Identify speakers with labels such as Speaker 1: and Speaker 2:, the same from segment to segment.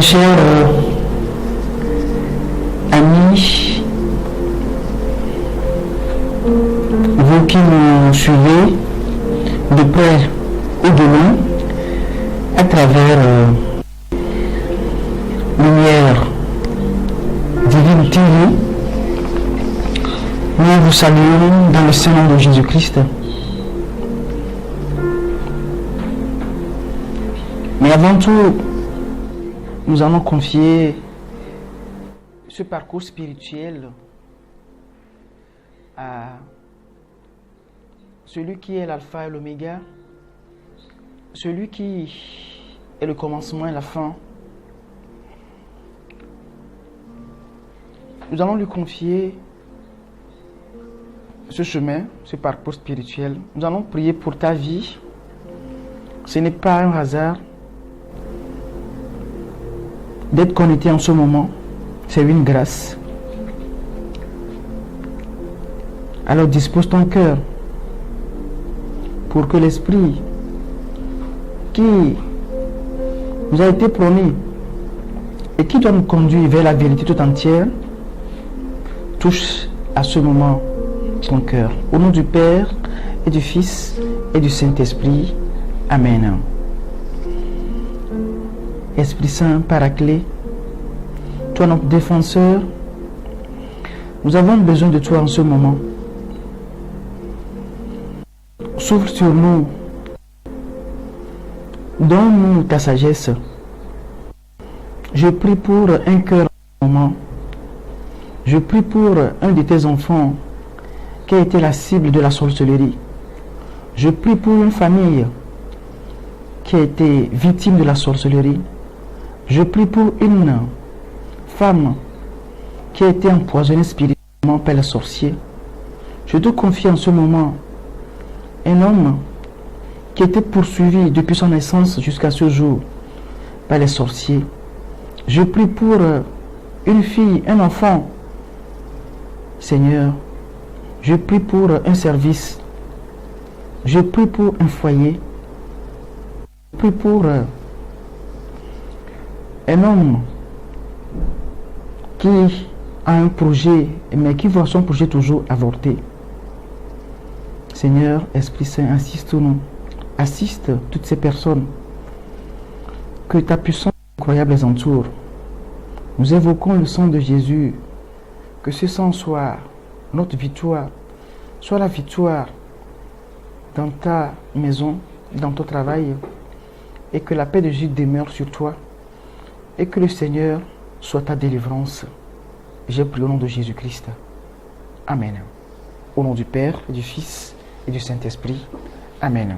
Speaker 1: Bien chers amis, vous qui nous suivez de près ou de loin à travers Lumière Divine TV, nous vous saluons dans le Saint-Nom de Jésus-Christ. Mais avant tout, nous allons confier ce parcours spirituel à celui qui est l'alpha et l'oméga, celui qui est le commencement et la fin. Nous allons lui confier ce chemin, ce parcours spirituel. Nous allons prier pour ta vie. Ce n'est pas un hasard d'être connecté en ce moment. C'est une grâce. Alors dispose ton cœur pour que l'esprit qui nous a été promis et qui doit nous conduire vers la vérité tout entière touche à ce moment ton cœur. Au nom du Père et du Fils et du Saint-Esprit. Amen. Esprit Saint, Paraclet, toi notre défenseur, nous avons besoin de toi en ce moment. S'ouvre sur nous, donne-nous ta sagesse. Je prie pour un cœur en ce moment. Je prie pour un de tes enfants qui a été la cible de la sorcellerie. Je prie pour une famille qui a été victime de la sorcellerie. Je prie pour une femme qui a été empoisonnée spirituellement par les sorciers. Je te confie en ce moment un homme qui était poursuivi depuis son naissance jusqu'à ce jour par les sorciers. Je prie pour une fille, un enfant. Seigneur, je prie pour un service. Je prie pour un foyer. Je prie pour un homme qui a un projet, mais qui voit son projet toujours avorter. Seigneur, Esprit Saint, assiste-nous. Assiste toutes ces personnes. Que ta puissance incroyable les entoure. Nous évoquons le sang de Jésus. Que ce sang soit notre victoire, soit la victoire dans ta maison, dans ton travail, et que la paix de Jésus demeure sur toi, et que le Seigneur soit ta délivrance. J'ai prié au nom de Jésus-Christ. Amen. Au nom du Père, du Fils et du Saint-Esprit. Amen.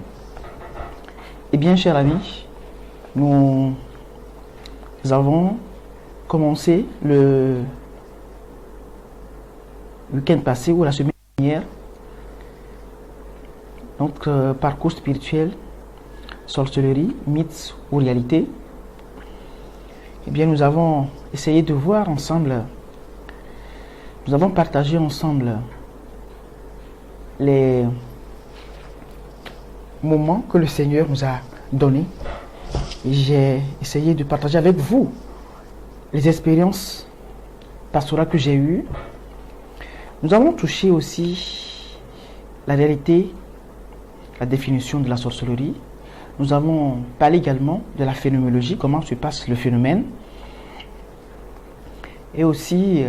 Speaker 1: Eh bien, chers amis, nous avons commencé le week-end passé ou la semaine dernière notre parcours spirituel, sorcellerie, mythes ou réalité. Eh bien, nous avons essayé de voir ensemble, nous avons partagé ensemble les moments que le Seigneur nous a donnés. J'ai essayé de partager avec vous les expériences pastorales que j'ai eues. Nous avons touché aussi la réalité, la définition de la sorcellerie. Nous avons parlé également de la phénoménologie, comment se passe le phénomène. Et aussi,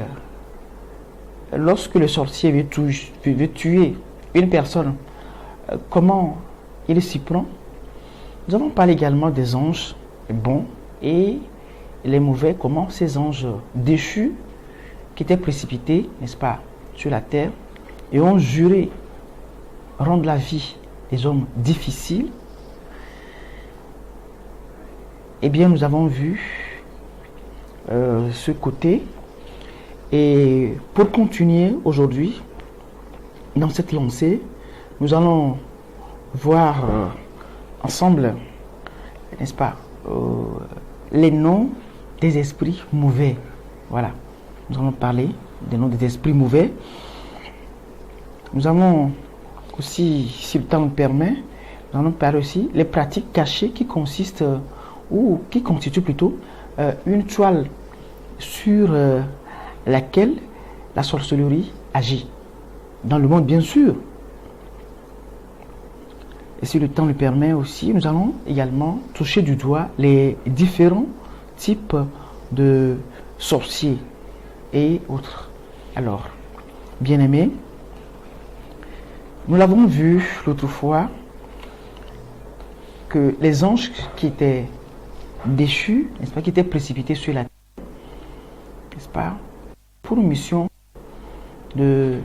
Speaker 1: lorsque le sorcier veut tuer une personne, comment il s'y prend. Nous avons parlé également des anges bons et les mauvais, comment ces anges déchus qui étaient précipités, n'est-ce pas, sur la terre et ont juré rendre la vie des hommes difficile. Eh bien, nous avons vu ce côté. Et pour continuer aujourd'hui, dans cette lancée, nous allons voir ensemble, n'est-ce pas, les noms des esprits mauvais. Voilà, nous allons parler des noms des esprits mauvais. Nous allons aussi, si le temps nous permet, nous allons parler aussi les pratiques cachées qui consistent, ou qui constituent plutôt une toile sur laquelle la sorcellerie agit. Dans le monde, bien sûr. Et si le temps le permet aussi, nous allons également toucher du doigt les différents types de sorciers et autres. Alors, bien-aimés, nous l'avons vu l'autre fois que les anges qui étaient déchus, n'est-ce pas, qui étaient précipités sur la terre, n'est-ce pas, pour une mission de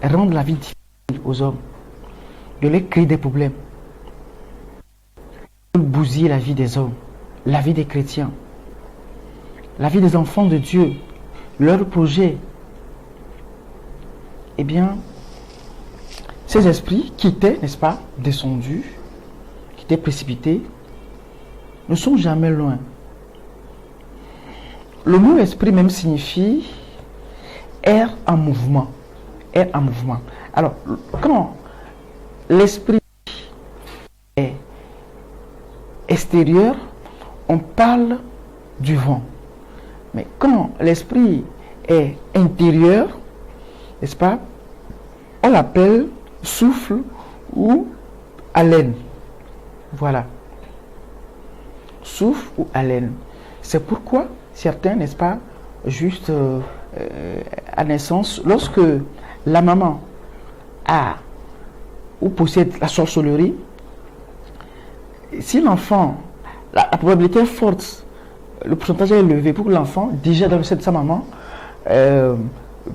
Speaker 1: rendre la vie difficile aux hommes, de leur créer des problèmes, de bousiller la vie des hommes, la vie des chrétiens, la vie des enfants de Dieu, leur projet. Eh bien, ces esprits qui étaient, n'est-ce pas, descendus, qui étaient précipités, ne sont jamais loin. Le mot esprit même signifie air en mouvement. Air en mouvement. Alors, quand l'esprit est extérieur, on parle du vent. Mais quand l'esprit est intérieur, n'est-ce pas, on l'appelle souffle ou haleine. Voilà. Souffle ou haleine. C'est pourquoi certains, n'est-ce pas, juste à naissance, lorsque la maman a ou possède la sorcellerie, si l'enfant, la probabilité est forte, le pourcentage est élevé pour que l'enfant, déjà dans le sein de sa maman,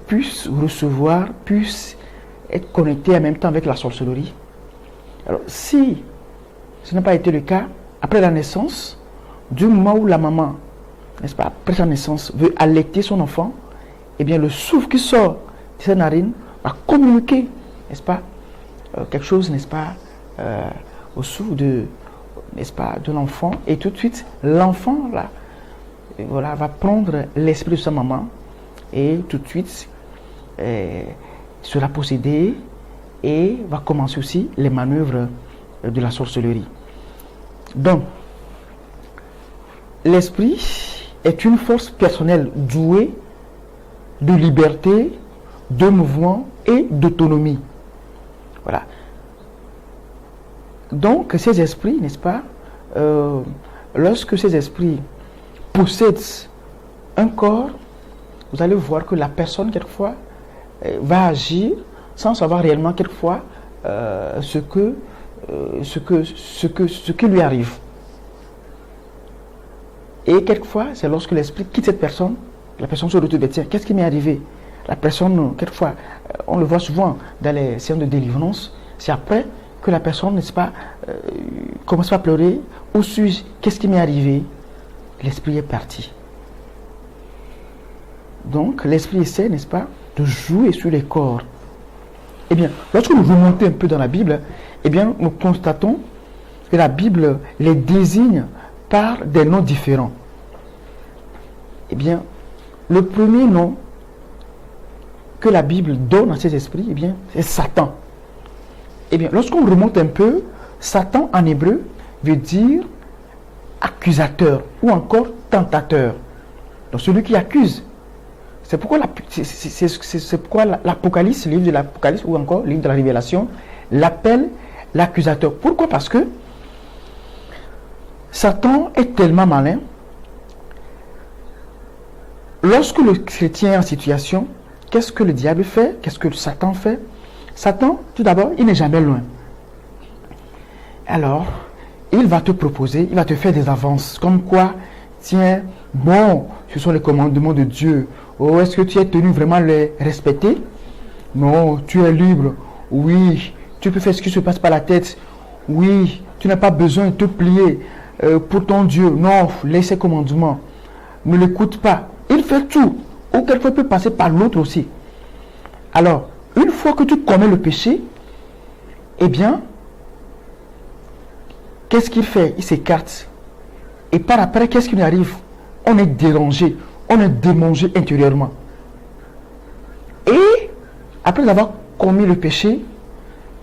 Speaker 1: puisse recevoir, puisse être connecté en même temps avec la sorcellerie. Alors, si ce n'a pas été le cas, après la naissance, du moment où la maman, n'est-ce pas, après sa naissance, veut allaiter son enfant, eh bien, le souffle qui sort de ses narines va communiquer, n'est-ce pas, quelque chose, n'est-ce pas, au souffle de, n'est-ce pas, de l'enfant, et tout de suite, l'enfant, là, voilà, va prendre l'esprit de sa maman, et tout de suite, sera possédé, et va commencer aussi les manœuvres de la sorcellerie. Donc, l'esprit est une force personnelle douée de liberté, de mouvement et d'autonomie. Voilà. Donc, ces esprits, n'est-ce pas, lorsque ces esprits possèdent un corps, vous allez voir que la personne, quelquefois, va agir sans savoir réellement, quelquefois, ce qui lui arrive. Et quelquefois, c'est lorsque l'esprit quitte cette personne, la personne se retrouve, tiens, qu'est-ce qui m'est arrivé? La personne, quelquefois, on le voit souvent dans les séances de délivrance, c'est après que la personne, n'est-ce pas, commence à pleurer, où suis-je? Qu'est-ce qui m'est arrivé? L'esprit est parti. Donc, l'esprit essaie, n'est-ce pas, de jouer sur les corps. Eh bien, lorsque nous remontons un peu dans la Bible, eh bien, nous constatons que la Bible les désigne par des noms différents. Eh bien, le premier nom que la Bible donne à ces esprits, eh bien, c'est Satan. Eh bien, lorsqu'on remonte un peu, Satan en hébreu veut dire accusateur ou encore tentateur. Donc celui qui accuse. C'est pourquoi l'Apocalypse, le livre de l'Apocalypse ou encore le livre de la Révélation, l'appelle l'accusateur. Pourquoi? Parce que Satan est tellement malin. Lorsque le chrétien est en situation, qu'est-ce que le diable fait? Qu'est-ce que Satan fait? Satan, tout d'abord, il n'est jamais loin. Alors, il va te proposer, il va te faire des avances, comme quoi, tiens, bon, ce sont les commandements de Dieu. Oh, est-ce que tu es tenu vraiment à les respecter? Non, tu es libre. Oui, tu peux faire ce qui se passe par la tête. Oui, tu n'as pas besoin de te plier pour ton Dieu. Non, laisse ses commandements. Ne l'écoute pas. Il fait tout. Ou quelquefois il peut passer par l'autre aussi. Alors, une fois que tu commets le péché, eh bien, qu'est-ce qu'il fait? Il s'écarte. Et par après, qu'est-ce qui lui arrive? On est dérangé. On est démangé intérieurement. Et après avoir commis le péché,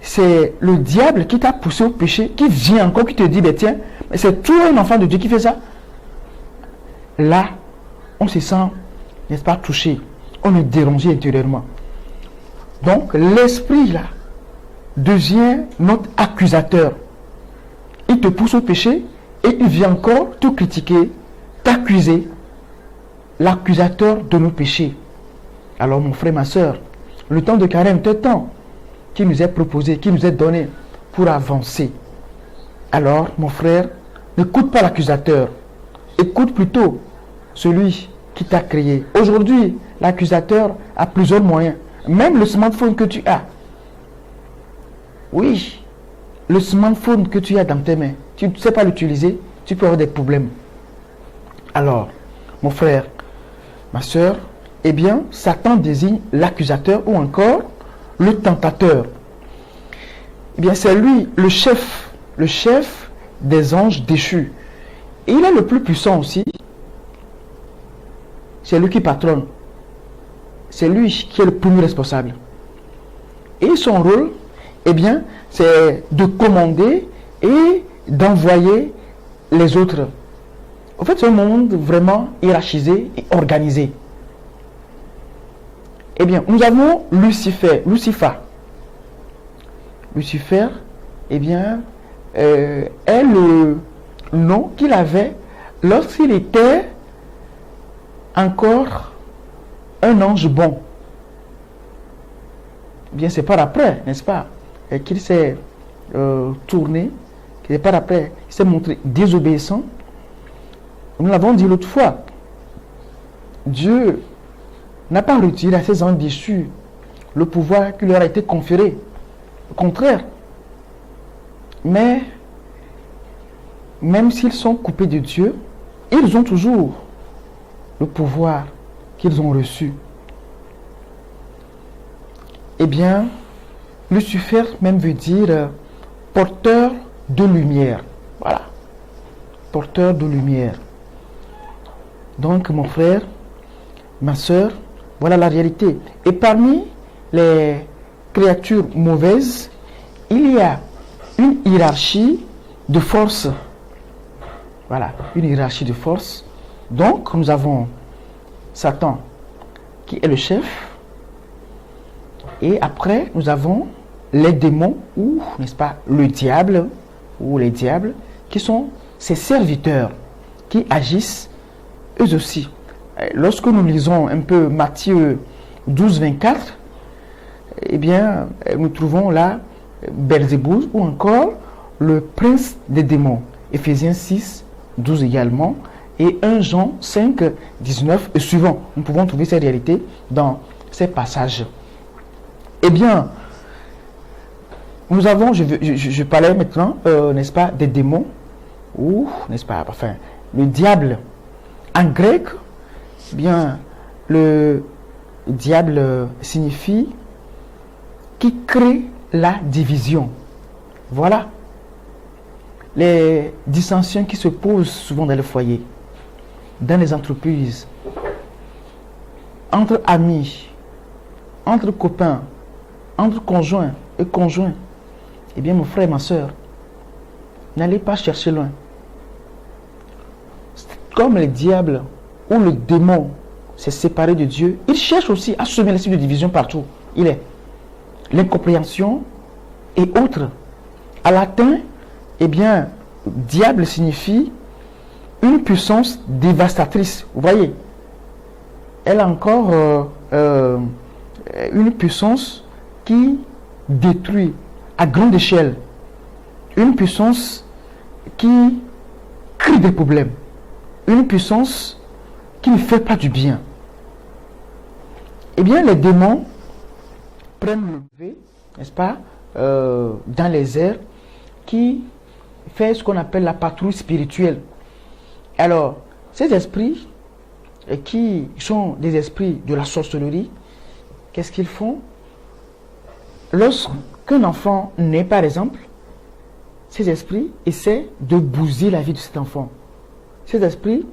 Speaker 1: c'est le diable qui t'a poussé au péché, qui vient encore, qui te dit, ben tiens, mais c'est toi un enfant de Dieu qui fait ça. là, on se sent, n'est-ce pas, touché. On est dérangé intérieurement. Donc, l'esprit là devient notre accusateur. Il te pousse au péché et il vient encore te critiquer, t'accuser, l'accusateur de nos péchés. Alors, mon frère, ma soeur, le temps de carême est un temps qui nous est proposé, qui nous est donné pour avancer. Alors, mon frère, n'écoute pas l'accusateur. Écoute plutôt celui qui t'a créé. Aujourd'hui, l'accusateur a plusieurs moyens. Même le smartphone que tu as. Oui, le smartphone que tu as dans tes mains, tu ne sais pas l'utiliser, tu peux avoir des problèmes. Alors, mon frère, ma soeur, eh bien, Satan désigne l'accusateur ou encore le tentateur. Eh bien, c'est lui, le chef des anges déchus. Et il est le plus puissant aussi. C'est lui qui patronne. C'est lui qui est le premier responsable. Et son rôle, eh bien, c'est de commander et d'envoyer les autres. En fait, c'est un monde vraiment hiérarchisé et organisé. Eh bien, nous avons Lucifer. Lucifer, eh bien, est le nom qu'il avait lorsqu'il était encore un ange bon. Eh bien, c'est par après, n'est-ce pas, qu'il s'est tourné, c'est par après, il s'est montré désobéissant. Nous l'avons dit l'autre fois, Dieu n'a pas retiré à ses anges déchus le pouvoir qui leur a été conféré. Au contraire. Mais, même s'ils sont coupés de Dieu, ils ont toujours le pouvoir qu'ils ont reçu. Eh bien, Lucifer même veut dire porteur de lumière. Voilà. Porteur de lumière. Donc, mon frère, ma soeur, voilà la réalité. Et parmi les créatures mauvaises, il y a une hiérarchie de force. Voilà, une hiérarchie de force. Donc, nous avons Satan, qui est le chef. Et après, nous avons les démons, ou, n'est-ce pas, le diable, ou les diables, qui sont ses serviteurs, qui agissent eux aussi. Lorsque nous lisons un peu Matthieu 12, 24, eh bien, nous trouvons là Belzébuth ou encore le prince des démons. Éphésiens 6, 12 également, et 1 Jean 5, 19 et suivant. Nous pouvons trouver ces réalités dans ces passages. Eh bien, nous avons, je parlais maintenant, n'est-ce pas, des démons, ou, n'est-ce pas, enfin, le diable. En grec, bien, le diable signifie qui crée la division. Voilà. Les dissensions qui se posent souvent dans le foyer, dans les entreprises, entre amis, entre copains, entre conjoints et conjoints. Eh bien, mon frère et ma soeur, n'allez pas chercher loin. Comme le diable ou le démon s'est séparé de Dieu, il cherche aussi à semer l'esprit de division partout. Il est l'incompréhension et autres. À latin, eh bien, diable signifie une puissance dévastatrice. Vous voyez, elle a encore une puissance qui détruit à grande échelle. Une puissance qui crée des problèmes. Une puissance qui ne fait pas du bien. Eh bien, les démons prennent le lever, n'est-ce pas, dans les airs, qui fait ce qu'on appelle la patrouille spirituelle. Alors, ces esprits, qui sont des esprits de la sorcellerie, qu'est-ce qu'ils font? Lorsqu'un enfant naît, par exemple, ces esprits essaient de bousiller la vie de cet enfant. Ces esprits,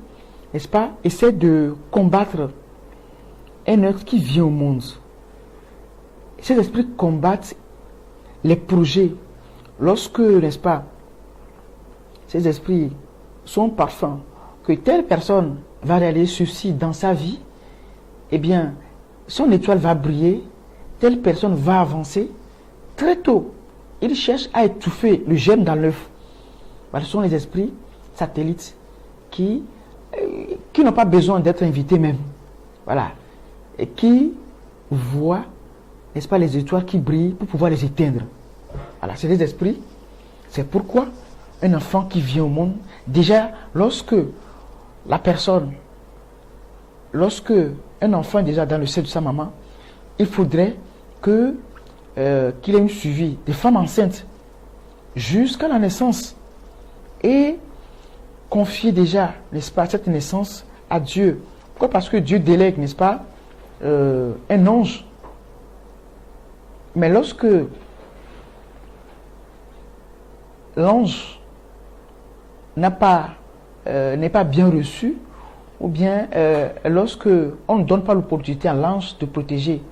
Speaker 1: n'est-ce pas, essaient de combattre un être qui vient au monde. Ces esprits combattent les projets. Lorsque, n'est-ce pas, ces esprits sont parfums, que telle personne va réaliser ceci dans sa vie, eh bien, son étoile va briller, telle personne va avancer. Très tôt, il cherche à étouffer le germe dans l'œuf. Voilà, ce sont les esprits satellites qui n'ont pas besoin d'être invités même. Voilà. Et qui voient, n'est-ce pas, les étoiles qui brillent pour pouvoir les éteindre. Voilà, c'est des esprits. C'est pourquoi un enfant qui vient au monde, déjà, lorsque un enfant est déjà dans le sein de sa maman, il faudrait qu'il ait une suivi des femmes enceintes jusqu'à la naissance et confier déjà, n'est-ce pas, cette naissance à Dieu. Pourquoi? Parce que Dieu délègue, n'est-ce pas, un ange. Mais lorsque l'ange n'est pas bien reçu, ou bien lorsque on ne donne pas l'opportunité à l'ange de protéger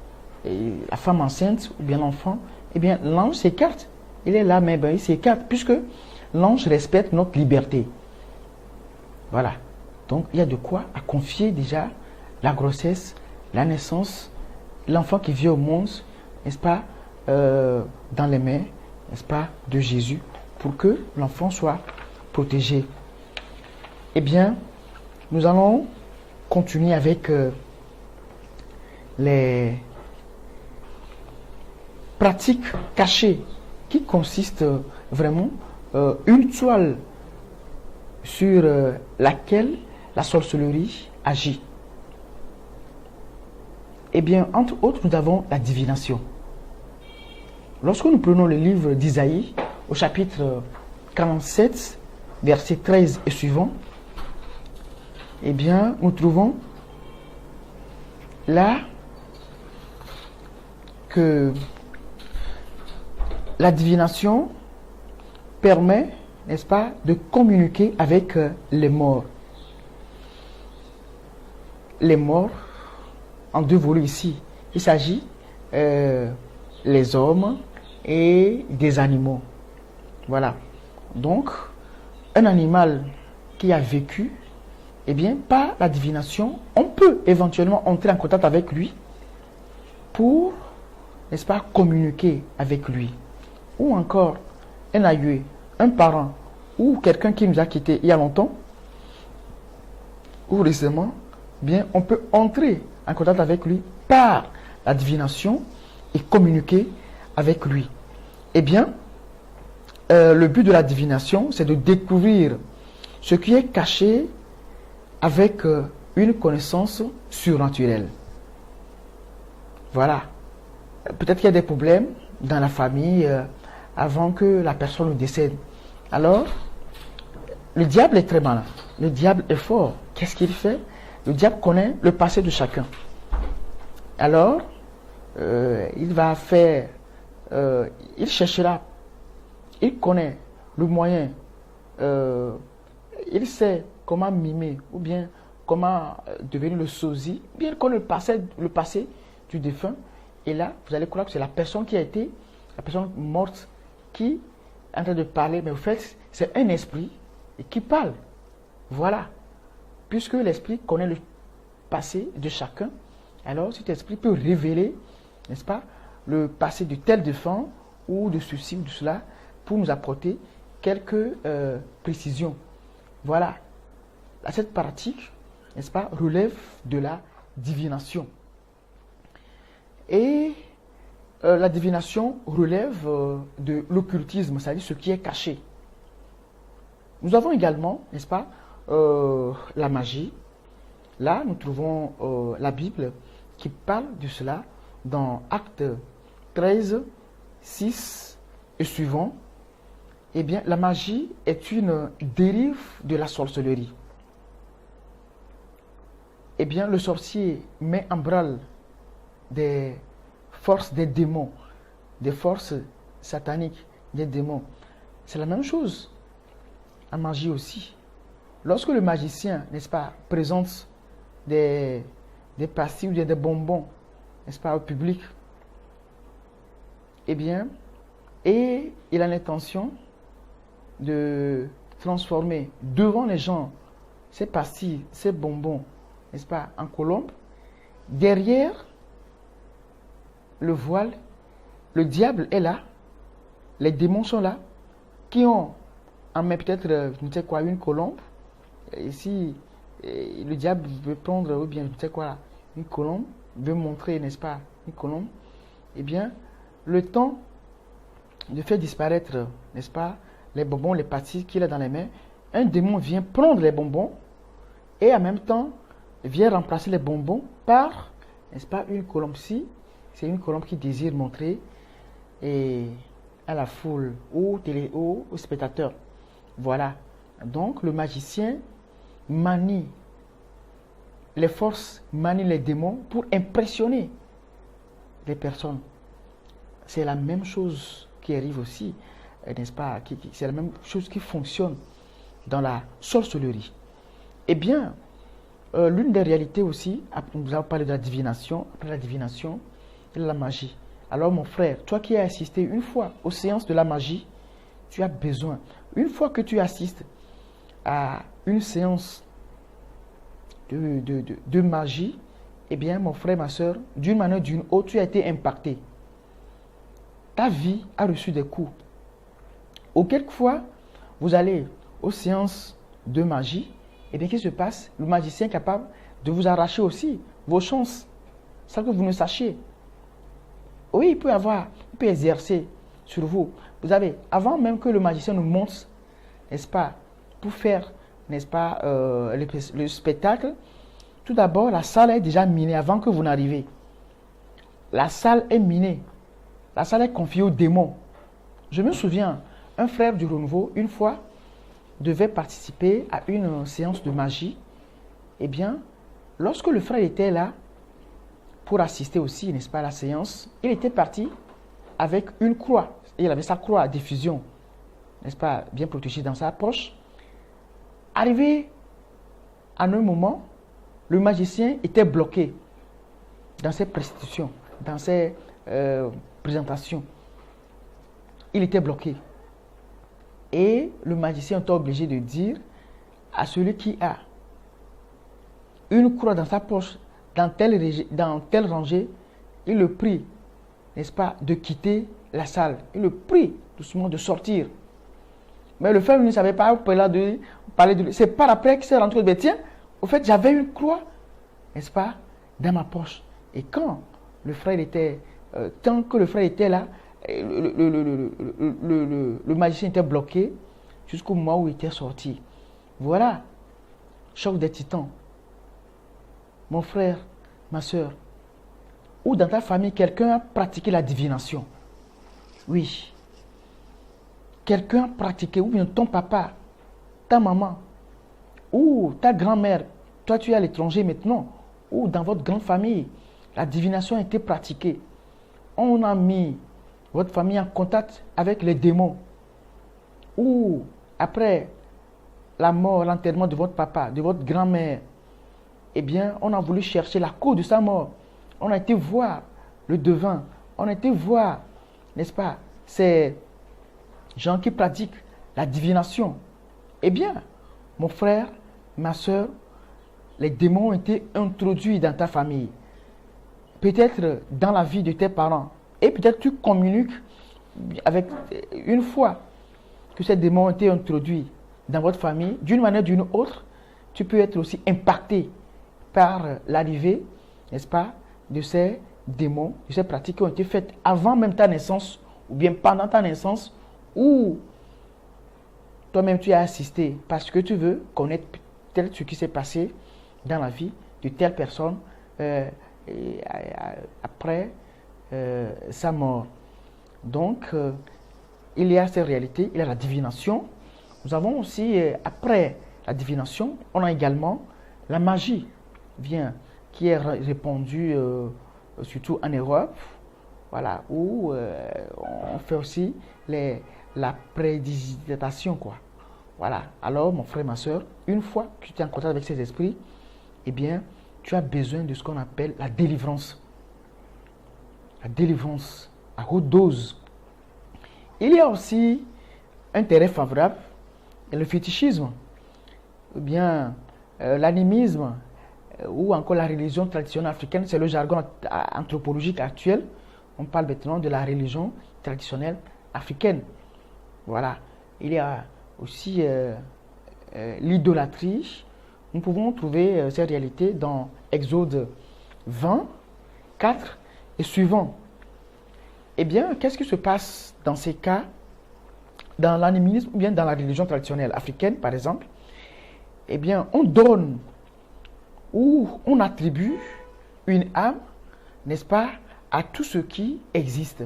Speaker 1: la femme enceinte ou bien l'enfant, eh bien l'ange s'écarte. Il est là, mais il s'écarte, puisque l'ange respecte notre liberté. Voilà. Donc il y a de quoi à confier déjà la grossesse, la naissance, l'enfant qui vient au monde, n'est-ce pas, dans les mains, n'est-ce pas, de Jésus, pour que l'enfant soit protégé. Eh bien, nous allons continuer avec les pratiques cachées qui consistent vraiment une toile sur laquelle la sorcellerie agit. Eh bien, entre autres, nous avons la divination. Lorsque nous prenons le livre d'Isaïe, au chapitre 47, verset 13 et suivant, eh bien, nous trouvons là que la divination permet, n'est-ce pas, de communiquer avec les morts. Les morts, en deux volets ici. Il s'agit les hommes et des animaux. Voilà. Donc, un animal qui a vécu, eh bien, par la divination, on peut éventuellement entrer en contact avec lui pour, n'est-ce pas, communiquer avec lui. Ou encore, un aïeux, un parent, ou quelqu'un qui nous a quittés il y a longtemps, ou récemment, bien, on peut entrer en contact avec lui par la divination et communiquer avec lui. Eh bien, le but de la divination, c'est de découvrir ce qui est caché avec une connaissance surnaturelle. Voilà. Peut-être qu'il y a des problèmes dans la famille avant que la personne décède. Alors, le diable est très malin. Le diable est fort. Qu'est-ce qu'il fait? Le diable connaît le passé de chacun. Alors, il va faire, il cherchera, il connaît le moyen, il sait comment mimer, ou bien comment devenir le sosie, ou bien il connaît le passé du défunt. Et là, vous allez croire que c'est la personne qui a été, la personne morte, qui est en train de parler, mais au fait, c'est un esprit qui parle. Voilà. Puisque l'esprit connaît le passé de chacun, alors cet esprit peut révéler, n'est-ce pas, le passé de tel défunt ou de ceci ou de cela pour nous apporter quelques précisions. Voilà. Cette pratique, n'est-ce pas, relève de la divination. Et la divination relève de l'occultisme, c'est-à-dire ce qui est caché. Nous avons également, n'est-ce pas, la magie. Là, nous trouvons la Bible qui parle de cela dans Actes 13, 6 et suivant. Eh bien, la magie est une dérive de la sorcellerie. Eh bien, le sorcier met en branle des forces des démons, des forces sataniques des démons. C'est la même chose en magie aussi. Lorsque le magicien, n'est-ce pas, présente des pastilles ou des bonbons, n'est-ce pas, au public, eh bien, et il a l'intention de transformer devant les gens ces pastilles, ces bonbons, n'est-ce pas, en colombe, derrière le voile, le diable est là, les démons sont là, qui ont en main peut-être, je ne sais quoi, une colombe. Et si le diable veut prendre, ou bien je ne sais quoi, une colombe, veut montrer, n'est-ce pas, une colombe, eh bien, le temps de faire disparaître, n'est-ce pas, les bonbons, les pastilles qu'il a dans les mains, un démon vient prendre les bonbons et en même temps vient remplacer les bonbons par, n'est-ce pas, une colombe. Si c'est une colombe qui désire montrer et à la foule ou aux spectateurs. Voilà. Donc le magicien manie les forces, manie les démons pour impressionner les personnes. C'est la même chose qui arrive aussi, n'est-ce pas? C'est la même chose qui fonctionne dans la sorcellerie. Eh bien, l'une des réalités aussi, nous avons parlé de la divination. Après la divination, il y a la magie. Alors mon frère, toi qui as assisté une fois aux séances de la magie, tu as besoin, une fois que tu assistes à une séance de magie, eh bien mon frère, ma soeur, d'une manière ou d'une autre, tu as été impacté. Ta vie a reçu des coups. Ou quelquefois, vous allez aux séances de magie, et bien qu'est-ce qui se passe? Le magicien est capable de vous arracher aussi vos chances, sans que vous ne sachiez. Oui, il peut exercer sur vous. Vous avez, avant même que le magicien nous montre, n'est-ce pas, pour faire, n'est-ce pas, le spectacle, tout d'abord, la salle est déjà minée avant que vous n'arrivez. La salle est minée. La salle est confiée aux démons. Je me souviens, un frère du Renouveau, une fois, devait participer à une séance de magie. Eh bien, lorsque le frère était là, pour assister aussi, n'est-ce pas, à la séance, il était parti avec une croix. Il avait sa croix à diffusion, n'est-ce pas, bien protégée dans sa poche. Arrivé à un moment, le magicien était bloqué dans ses prestations, dans ses présentations. Il était bloqué. Et le magicien était obligé de dire à celui qui a une croix dans sa poche, dans telle rangée, il le prie, n'est-ce pas, de quitter la salle. Il le prie doucement de sortir. Mais le frère ne savait pas parler de lui. C'est par après qu'il s'est rendu compte, tiens, au fait, j'avais une croix, n'est-ce pas, dans ma poche. Et quand le frère était, tant que le frère était là, le magicien était bloqué jusqu'au moment où il était sorti. Voilà, choc des titans. Mon frère, ma soeur, ou dans ta famille, quelqu'un a pratiqué la divination. Oui. Quelqu'un a pratiqué, ou bien ton papa, ta maman, ou ta grand-mère, toi tu es à l'étranger maintenant, ou dans votre grande famille, la divination a été pratiquée. On a mis votre famille en contact avec les démons. Ou après la mort, l'enterrement de votre papa, de votre grand-mère, eh bien, on a voulu chercher la cause de sa mort. On a été voir le devin. On a été voir, n'est-ce pas, ces gens qui pratiquent la divination. Eh bien, mon frère, ma soeur, les démons ont été introduits dans ta famille. Peut-être dans la vie de tes parents. Et peut-être tu communiques avec une fois que ces démons ont été introduits dans votre famille, d'une manière ou d'une autre, tu peux être aussi impacté par l'arrivée, n'est-ce pas, de ces démons, de ces pratiques qui ont été faites avant même ta naissance, ou bien pendant ta naissance, ou toi-même tu as assisté parce que tu veux connaître peut-être ce qui s'est passé dans la vie de telle personne après sa mort. Donc, il y a ces réalités, il y a la divination. Nous avons aussi, après la divination, on a également la magie, qui est répandue surtout en Europe, voilà, où on fait aussi la prédigitation, quoi. Voilà. Alors, mon frère, ma soeur, une fois que tu es en contact avec ces esprits, eh bien, tu as besoin de ce qu'on appelle la délivrance. La délivrance à haute dose. Il y a aussi un terrain favorable, et le fétichisme. Eh bien, l'animisme ou encore la religion traditionnelle africaine, c'est le jargon anthropologique actuel. On parle maintenant de la religion traditionnelle africaine. Voilà. Il y a aussi l'idolâtrie. Nous pouvons trouver ces réalités dans Exode 20, 4 et suivant. Eh bien, qu'est-ce qui se passe dans ces cas, dans l'animisme ou bien dans la religion traditionnelle africaine, par exemple? Eh bien, on donne ou on attribue une âme, n'est-ce pas, à tout ce qui existe.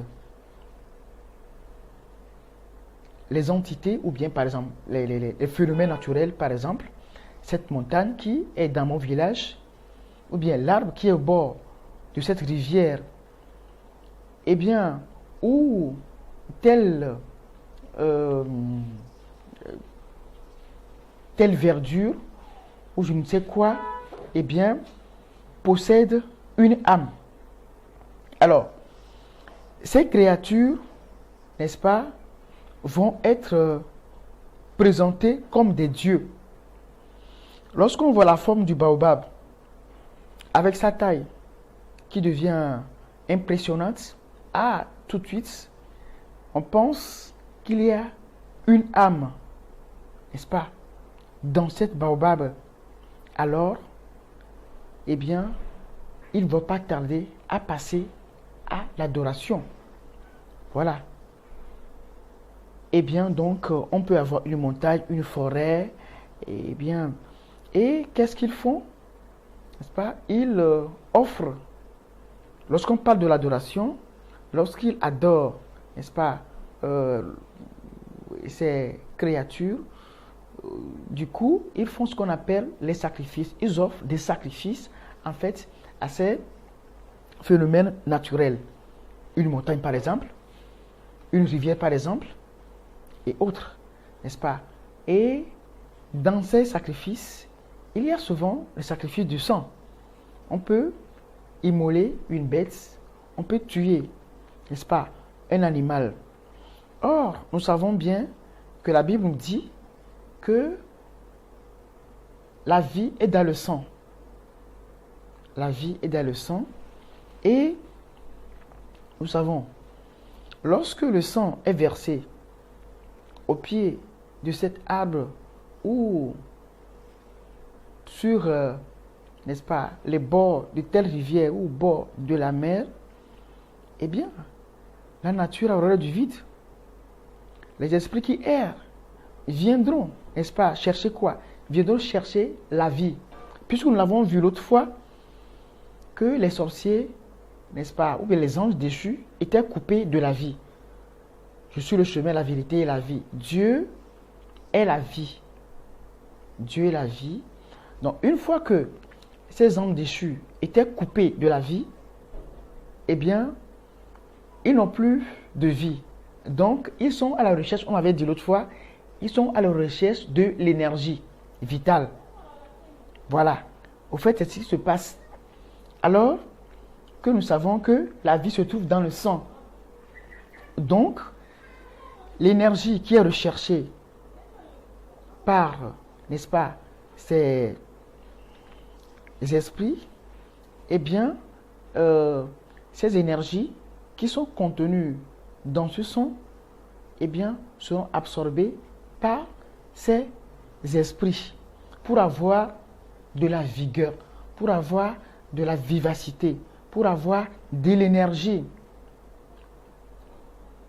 Speaker 1: Les entités ou bien, par exemple, les phénomènes naturels, par exemple, cette montagne qui est dans mon village, ou bien l'arbre qui est au bord de cette rivière, eh bien, ou telle verdure, ou je ne sais quoi, eh bien, possède une âme. Alors, ces créatures, n'est-ce pas, vont être présentées comme des dieux. Lorsqu'on voit la forme du baobab, avec sa taille qui devient impressionnante, tout de suite, on pense qu'il y a une âme, n'est-ce pas, dans cette baobab. Alors, eh bien, il ne va pas tarder à passer à l'adoration. Voilà. Eh bien, donc, on peut avoir une montagne, une forêt, eh bien, et qu'est-ce qu'ils font? N'est-ce pas? Ils offrent, lorsqu'on parle de l'adoration, lorsqu'ils adorent, n'est-ce pas, ces créatures, du coup, ils font ce qu'on appelle les sacrifices. Ils offrent des sacrifices, en fait, à ces phénomènes naturels. Une montagne, par exemple, une rivière, par exemple, et autres, n'est-ce pas? Et dans ces sacrifices, il y a souvent le sacrifice du sang. On peut immoler une bête, on peut tuer, n'est-ce pas, un animal. Or, nous savons bien que la Bible nous dit que la vie est dans le sang. La vie est dans le sang. Et nous savons, lorsque le sang est versé au pied de cet arbre ou sur, n'est-ce pas, les bords de telle rivière ou au bord de la mer, eh bien, la nature aura du vide. Les esprits qui errent viendront, n'est-ce pas, chercher quoi? Viendront chercher la vie. Puisque nous l'avons vu l'autre fois, que les sorciers, n'est-ce pas, ou bien les anges déchus étaient coupés de la vie. Je suis le chemin, la vérité et la vie. Dieu est la vie. Dieu est la vie. Donc, une fois que ces anges déchus étaient coupés de la vie, eh bien, ils n'ont plus de vie. Donc, ils sont à la recherche, on avait dit l'autre fois, ils sont à la recherche de l'énergie vitale. Voilà. Au fait, c'est ce qui se passe. Alors que nous savons que la vie se trouve dans le sang. Donc, l'énergie qui est recherchée par, n'est-ce pas, ces esprits, eh bien, ces énergies qui sont contenues dans ce sang, eh bien, seront absorbées par ces esprits pour avoir de la vigueur, pour avoir de la vivacité, pour avoir de l'énergie.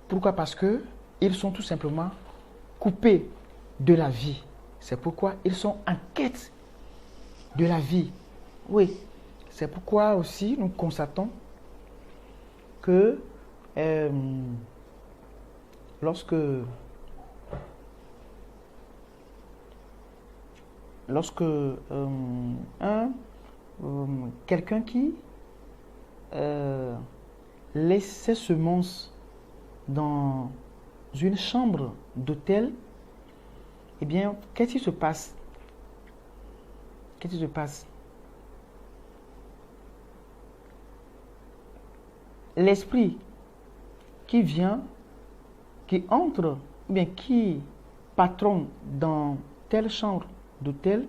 Speaker 1: Pourquoi? Parce que ils sont tout simplement coupés de la vie. C'est pourquoi ils sont en quête de la vie. Oui, c'est pourquoi aussi nous constatons que lorsque quelqu'un qui laisse ses semences dans une chambre d'hôtel, eh bien, qu'est-ce qui se passe? Qu'est-ce qui se passe? L'esprit qui vient, qui entre, ou bien qui patronne dans telle chambre d'hôtel,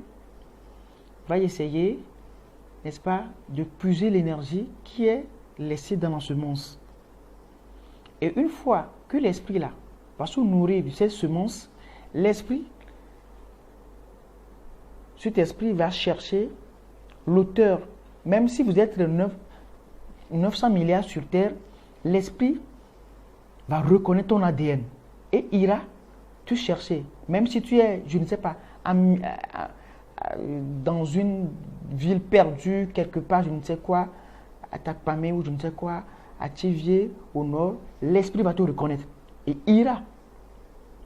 Speaker 1: va essayer, n'est-ce pas, de puiser l'énergie qui est laissée dans la semence. Et une fois que l'esprit là va se nourrir de cette semence, cet esprit va chercher l'auteur. Même si vous êtes 900 milliards sur Terre, l'esprit va reconnaître ton ADN et ira te chercher. Même si tu es, je ne sais pas, dans une ville perdue, quelque part, je ne sais quoi, à Takpamé ou je ne sais quoi, à Tivier, au nord, l'esprit va te reconnaître et ira.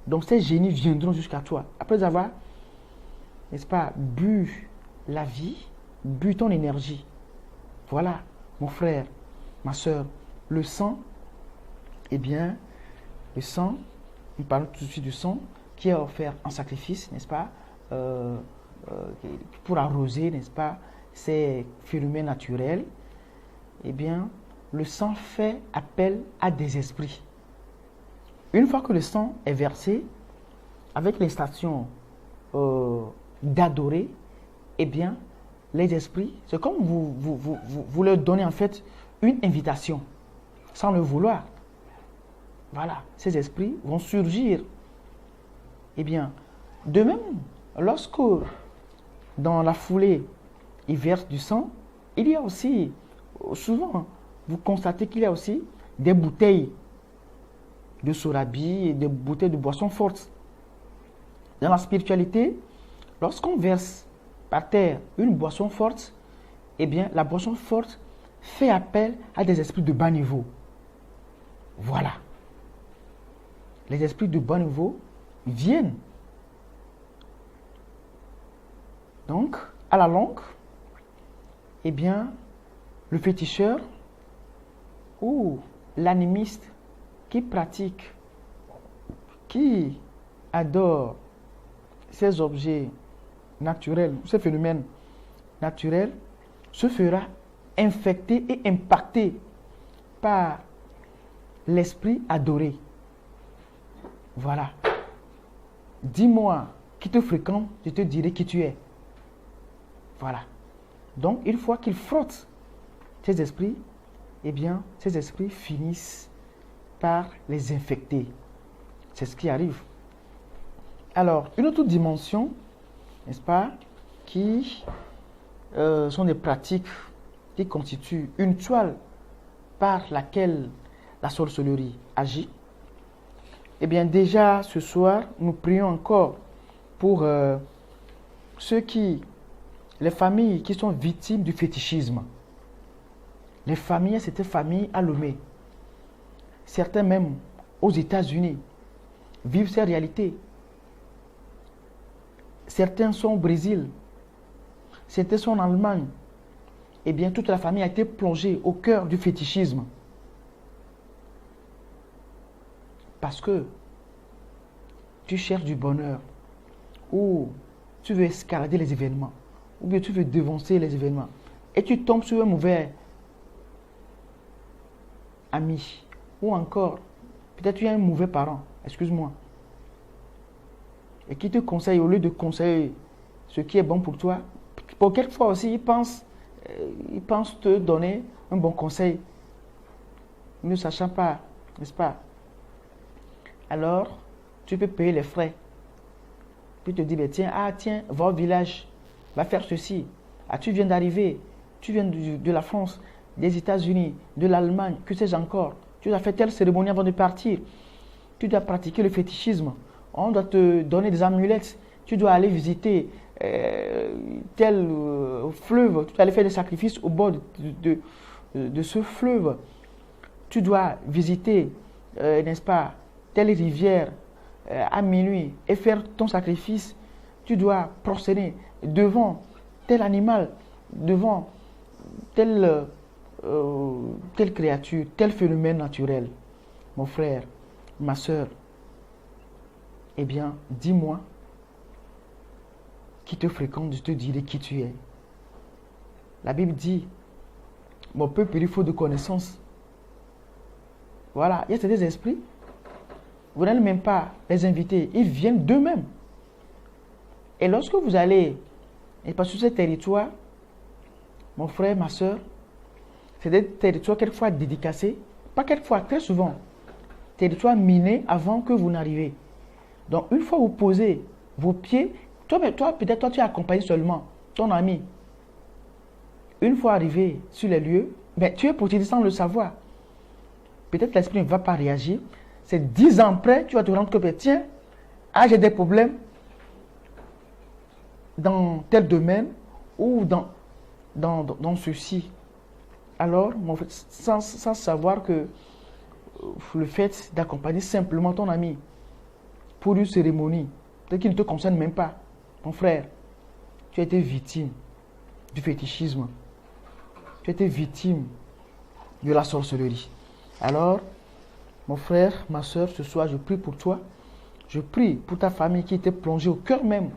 Speaker 1: Donc ces génies viendront jusqu'à toi. Après avoir, n'est-ce pas, bu la vie, bu ton énergie. Voilà, mon frère, ma soeur, le sang, eh bien, le sang, nous parlons tout de suite du sang, qui est offert en sacrifice, n'est-ce pas, pour arroser, n'est-ce pas, ces phénomènes naturels. Eh bien, le sang fait appel à des esprits. Une fois que le sang est versé, avec l'instation d'adorer, eh bien, les esprits, c'est comme vous leur donnez en fait une invitation, sans le vouloir. Voilà, ces esprits vont surgir. Eh bien, de même, lorsque dans la foulée, ils versent du sang, il y a aussi, souvent, vous constatez qu'il y a aussi des bouteilles de sorabi et des bouteilles de boissons fortes. Dans la spiritualité, lorsqu'on verse par terre une boisson forte, eh bien, la boisson forte fait appel à des esprits de bas niveau. Voilà. Les esprits de bas niveau viennent. Donc, à la longue, eh bien, le féticheur ou l'animiste qui pratique, qui adore ces objets naturels, ces phénomènes naturels, se fera infecter et impacter par l'esprit adoré. Voilà. Dis-moi qui te fréquente, je te dirai qui tu es. Voilà. Donc, une fois qu'il frotte ces esprits, eh bien, ces esprits finissent par les infecter. C'est ce qui arrive. Alors, une autre dimension, n'est-ce pas, qui sont des pratiques qui constituent une toile par laquelle la sorcellerie agit. Eh bien, déjà ce soir, nous prions encore pour les familles qui sont victimes du fétichisme. Les familles, c'était famille à Lomé. Certains même aux États-Unis vivent ces réalités. Certains sont au Brésil. Certains sont en Allemagne. Eh bien, toute la famille a été plongée au cœur du fétichisme. Parce que tu cherches du bonheur, ou tu veux escalader les événements, ou bien tu veux devancer les événements, et tu tombes sur un mauvais ami, ou encore, peut-être tu es un mauvais parent, excuse-moi, et qui te conseille, au lieu de conseiller ce qui est bon pour toi, pour quelquefois aussi, il pense te donner un bon conseil, ne sachant pas, n'est-ce pas? Alors, tu peux payer les frais. Puis te dire, tiens, va au village, va faire ceci. Ah, tu viens d'arriver, tu viens de la France, des États-Unis, de l'Allemagne, que sais-je encore. Tu dois faire telle cérémonie avant de partir. Tu dois pratiquer le fétichisme. On doit te donner des amulettes. Tu dois aller visiter tel fleuve. Tu dois aller faire des sacrifices au bord de ce fleuve. Tu dois visiter, n'est-ce pas, telle rivière à minuit et faire ton sacrifice. Tu dois prosterner devant tel animal, devant telle créature, tel phénomène naturel. Mon frère, ma soeur, eh bien, dis-moi qui te fréquente, je te dirai qui tu es. La Bible dit, mon peuple, il faut de connaissance. Voilà, il y a ces esprits. Vous n'allez même pas les inviter, ils viennent d'eux-mêmes. Et lorsque vous allez Et parce que ces territoires, mon frère, ma soeur, c'est des territoires quelquefois dédicacés, pas quelquefois, très souvent, territoires minés avant que vous n'arrivez. Donc, une fois vous posez vos pieds, peut-être toi, tu accompagnes seulement ton ami. Une fois arrivé sur les lieux, ben, tu es protégé sans le savoir. Peut-être l'esprit ne va pas réagir. C'est 10 ans après, tu vas te rendre compte que, tiens, j'ai des problèmes dans tel domaine ou dans ceci. Alors, sans savoir que le fait d'accompagner simplement ton ami pour une cérémonie, peut-être qu'il ne te concerne même pas, mon frère, tu as été victime du fétichisme. Tu as été victime de la sorcellerie. Alors, mon frère, ma soeur, ce soir, je prie pour toi. Je prie pour ta famille qui était plongée au cœur même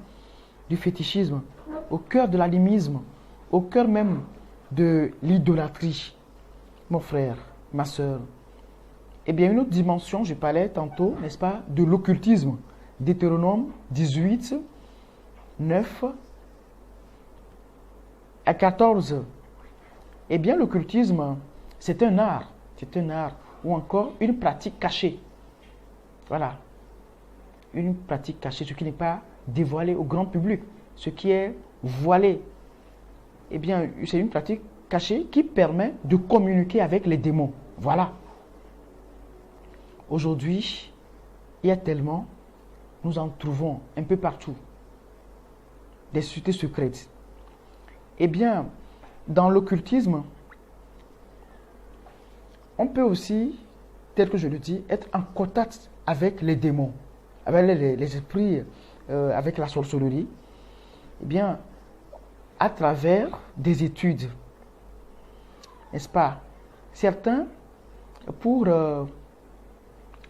Speaker 1: du fétichisme, au cœur de l'animisme, au cœur même de l'idolâtrie. Mon frère, ma soeur. Eh bien, une autre dimension, je parlais tantôt, n'est-ce pas, de l'occultisme. Deutéronome 18, 9 à 14. Eh bien, l'occultisme, c'est un art. C'est un art ou encore une pratique cachée. Voilà. Une pratique cachée, ce qui n'est pas dévoilé au grand public, ce qui est voilé. Eh bien, c'est une pratique cachée qui permet de communiquer avec les démons. Voilà. Aujourd'hui, il y a tellement, nous en trouvons un peu partout, des sociétés secrètes. Eh bien, dans l'occultisme, on peut aussi, tel que je le dis, être en contact avec les démons, avec les esprits, avec la sorcellerie. Eh bien, à travers des études, n'est-ce pas? Certains, pour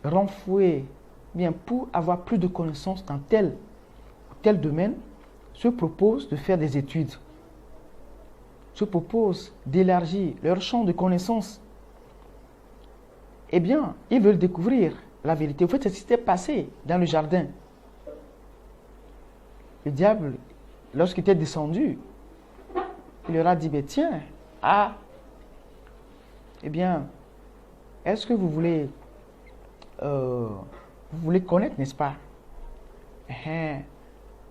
Speaker 1: renflouer, bien pour avoir plus de connaissances dans tel ou tel domaine, se proposent de faire des études, se proposent d'élargir leur champ de connaissances. Eh bien, ils veulent découvrir la vérité. En fait, c'est ce qui s'est passé dans le jardin. Le diable, lorsqu'il était descendu, il leur a dit, mais tiens, eh bien, est-ce que vous voulez connaître, n'est-ce pas?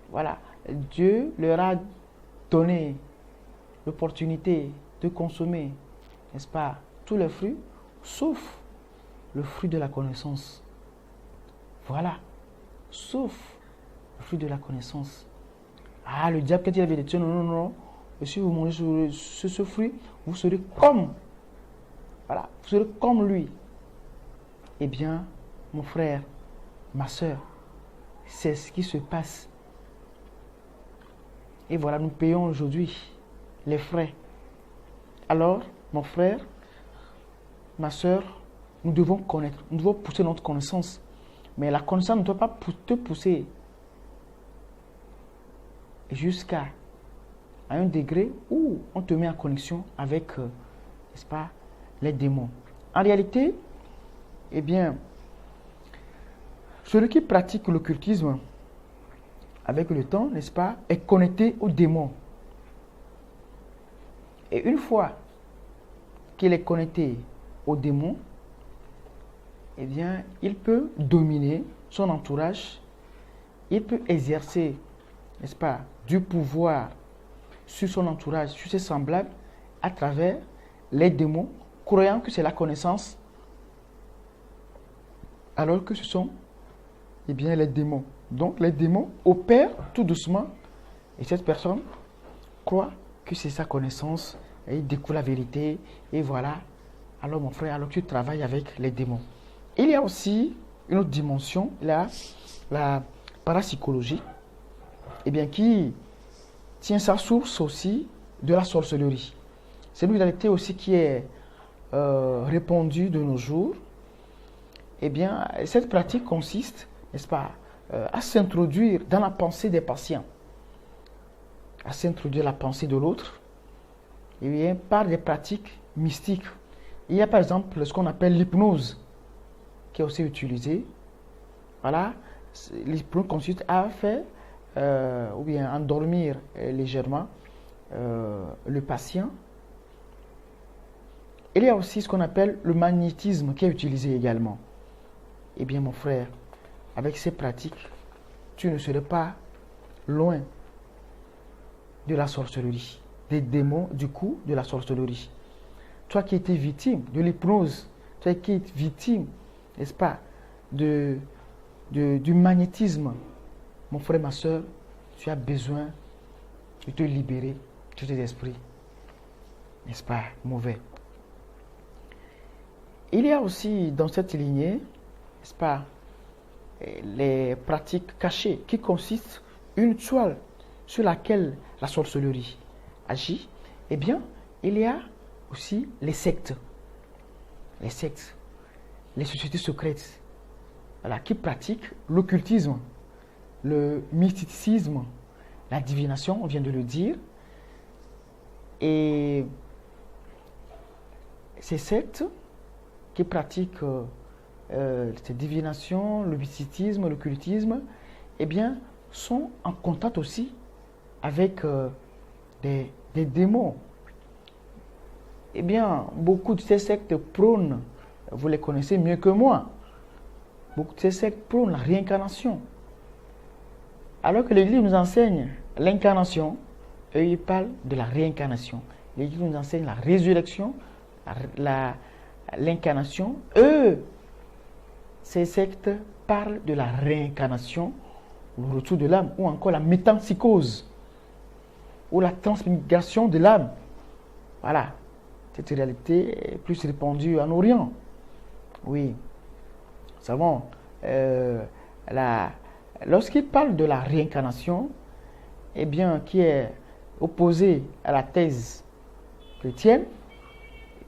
Speaker 1: Voilà, Dieu leur a donné l'opportunité de consommer, n'est-ce pas, tous les fruits, sauf le fruit de la connaissance. Voilà, sauf le fruit de la connaissance. Le diable, quand il avait dit, non, si vous mangez ce fruit, vous serez comme, voilà, vous serez comme lui. Eh bien, mon frère, ma soeur, c'est ce qui se passe. Et voilà, nous payons aujourd'hui les frais. Alors, mon frère, ma soeur, nous devons connaître, nous devons pousser notre connaissance. Mais la connaissance ne doit pas te pousser jusqu'à un degré où on te met en connexion avec, n'est-ce pas, les démons. En réalité, eh bien, celui qui pratique l'occultisme avec le temps, n'est-ce pas, est connecté aux démons. Et une fois qu'il est connecté aux démons, eh bien, il peut dominer son entourage, il peut exercer, n'est-ce pas, du pouvoir sur son entourage, sur ses semblables, à travers les démons, croyant que c'est la connaissance, alors que ce sont, eh bien, les démons. Donc, les démons opèrent tout doucement, et cette personne croit que c'est sa connaissance, et il découvre la vérité, et voilà. Alors, mon frère, alors tu travailles avec les démons. Il y a aussi une autre dimension, la parapsychologie, eh bien, qui tient sa source aussi de la sorcellerie. C'est une réalité aussi qui est répandue de nos jours. Eh bien, cette pratique consiste, n'est-ce pas, à s'introduire dans la pensée des patients, à s'introduire la pensée de l'autre, eh bien, par des pratiques mystiques. Il y a par exemple ce qu'on appelle l'hypnose, qui est aussi utilisée. Voilà, l'hypnose consiste à faire ou bien endormir légèrement le patient. Il y a aussi ce qu'on appelle le magnétisme qui est utilisé également. Eh bien mon frère, avec ces pratiques, tu ne serais pas loin de la sorcellerie, des démons du coup de la sorcellerie. Toi qui étais victime de l'hypnose, toi qui es victime, n'est-ce pas, du magnétisme, mon frère, ma soeur, tu as besoin de te libérer de tous tes esprits, n'est-ce pas, mauvais. Il y a aussi dans cette lignée, n'est-ce pas, les pratiques cachées qui consistent une toile sur laquelle la sorcellerie agit. Eh bien, il y a aussi les sectes, les sociétés secrètes, voilà, qui pratiquent l'occultisme, le mysticisme, la divination, on vient de le dire. Et ces sectes qui pratiquent cette divination, le mysticisme, l'occultisme, eh bien, sont en contact aussi avec des démons. Eh bien, beaucoup de ces sectes prônent, vous les connaissez mieux que moi, beaucoup de ces sectes prônent la réincarnation. Alors que l'Église nous enseigne l'incarnation, eux, ils parlent de la réincarnation. L'Église nous enseigne la résurrection, l'incarnation. Eux, ces sectes parlent de la réincarnation, le retour de l'âme, ou encore la métempsychose, ou la transmigration de l'âme. Voilà, cette réalité est plus répandue en Orient. Oui, nous savons, lorsqu'il parle de la réincarnation, eh bien, qui est opposée à la thèse chrétienne,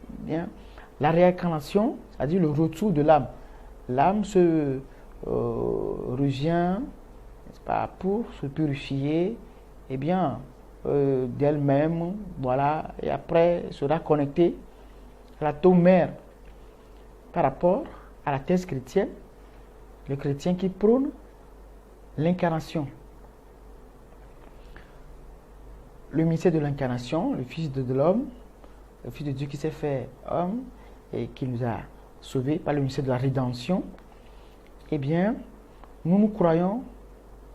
Speaker 1: eh bien, la réincarnation, c'est-à-dire le retour de l'âme. L'âme se revient, n'est-ce pas, pour se purifier, eh bien, d'elle-même, voilà, et après sera connectée à la tombe mère. Par rapport à la thèse chrétienne, le chrétien qui prône l'incarnation. Le mystère de l'incarnation, le Fils de l'homme, le Fils de Dieu qui s'est fait homme et qui nous a sauvés par le mystère de la rédemption, eh bien, nous croyons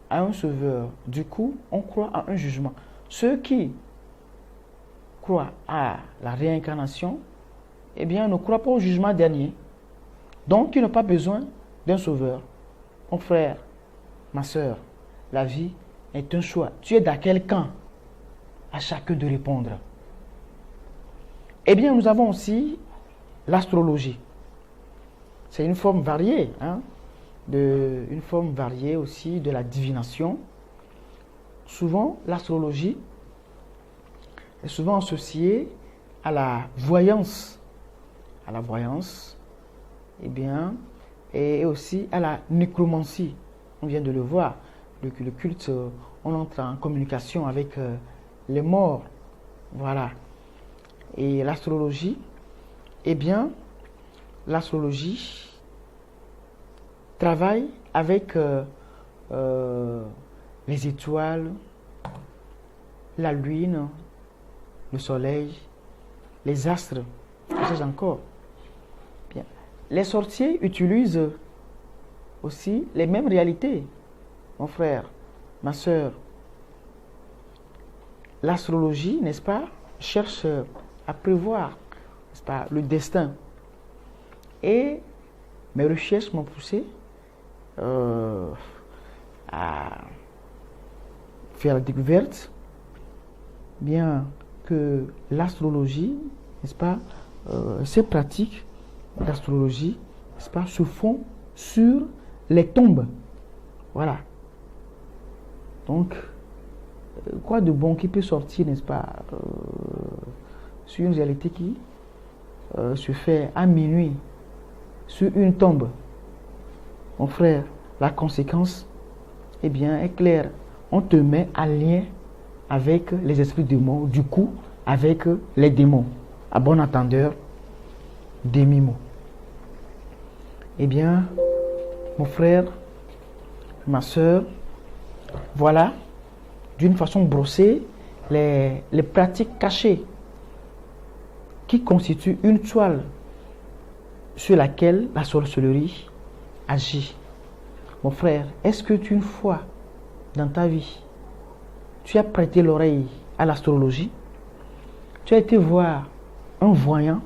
Speaker 1: à un sauveur. Du coup, on croit à un jugement. Ceux qui croient à la réincarnation, eh bien, ne croient pas au jugement dernier. Donc, ils n'ont pas besoin d'un sauveur. Mon frère, ma soeur, la vie est un choix. Tu es dans quel camp? À chacun de répondre. Eh bien, nous avons aussi l'astrologie. C'est une forme variée, une forme variée aussi de la divination. Souvent, l'astrologie est souvent associée à la voyance. À la voyance, eh bien, et aussi à la nécromancie. On vient de le voir. Le culte, on entre en communication avec les morts. Voilà. Et l'astrologie, eh bien, l'astrologie travaille avec les étoiles, la lune, le soleil, les astres, que sais-je encore. Bien. Les sorciers utilisent aussi les mêmes réalités, mon frère, ma soeur. L'astrologie, n'est-ce pas, cherche à prévoir, n'est-ce pas, le destin. Et mes recherches m'ont poussé à faire la découverte, bien que l'astrologie, n'est-ce pas, ces pratiques d'astrologie, n'est-ce pas, se font sur les tombes. Voilà. Donc, quoi de bon qui peut sortir, n'est-ce pas, sur une réalité qui se fait à minuit sur une tombe. Mon frère, la conséquence, eh bien, est claire. On te met en lien avec les esprits démons, du coup, avec les démons. À bon entendeur, demi-mot. Eh bien, mon frère, ma soeur, voilà d'une façon brossée les pratiques cachées qui constituent une toile sur laquelle la sorcellerie agit. Mon frère, est-ce que une fois dans ta vie, tu as prêté l'oreille à l'astrologie? Tu as été voir un voyant?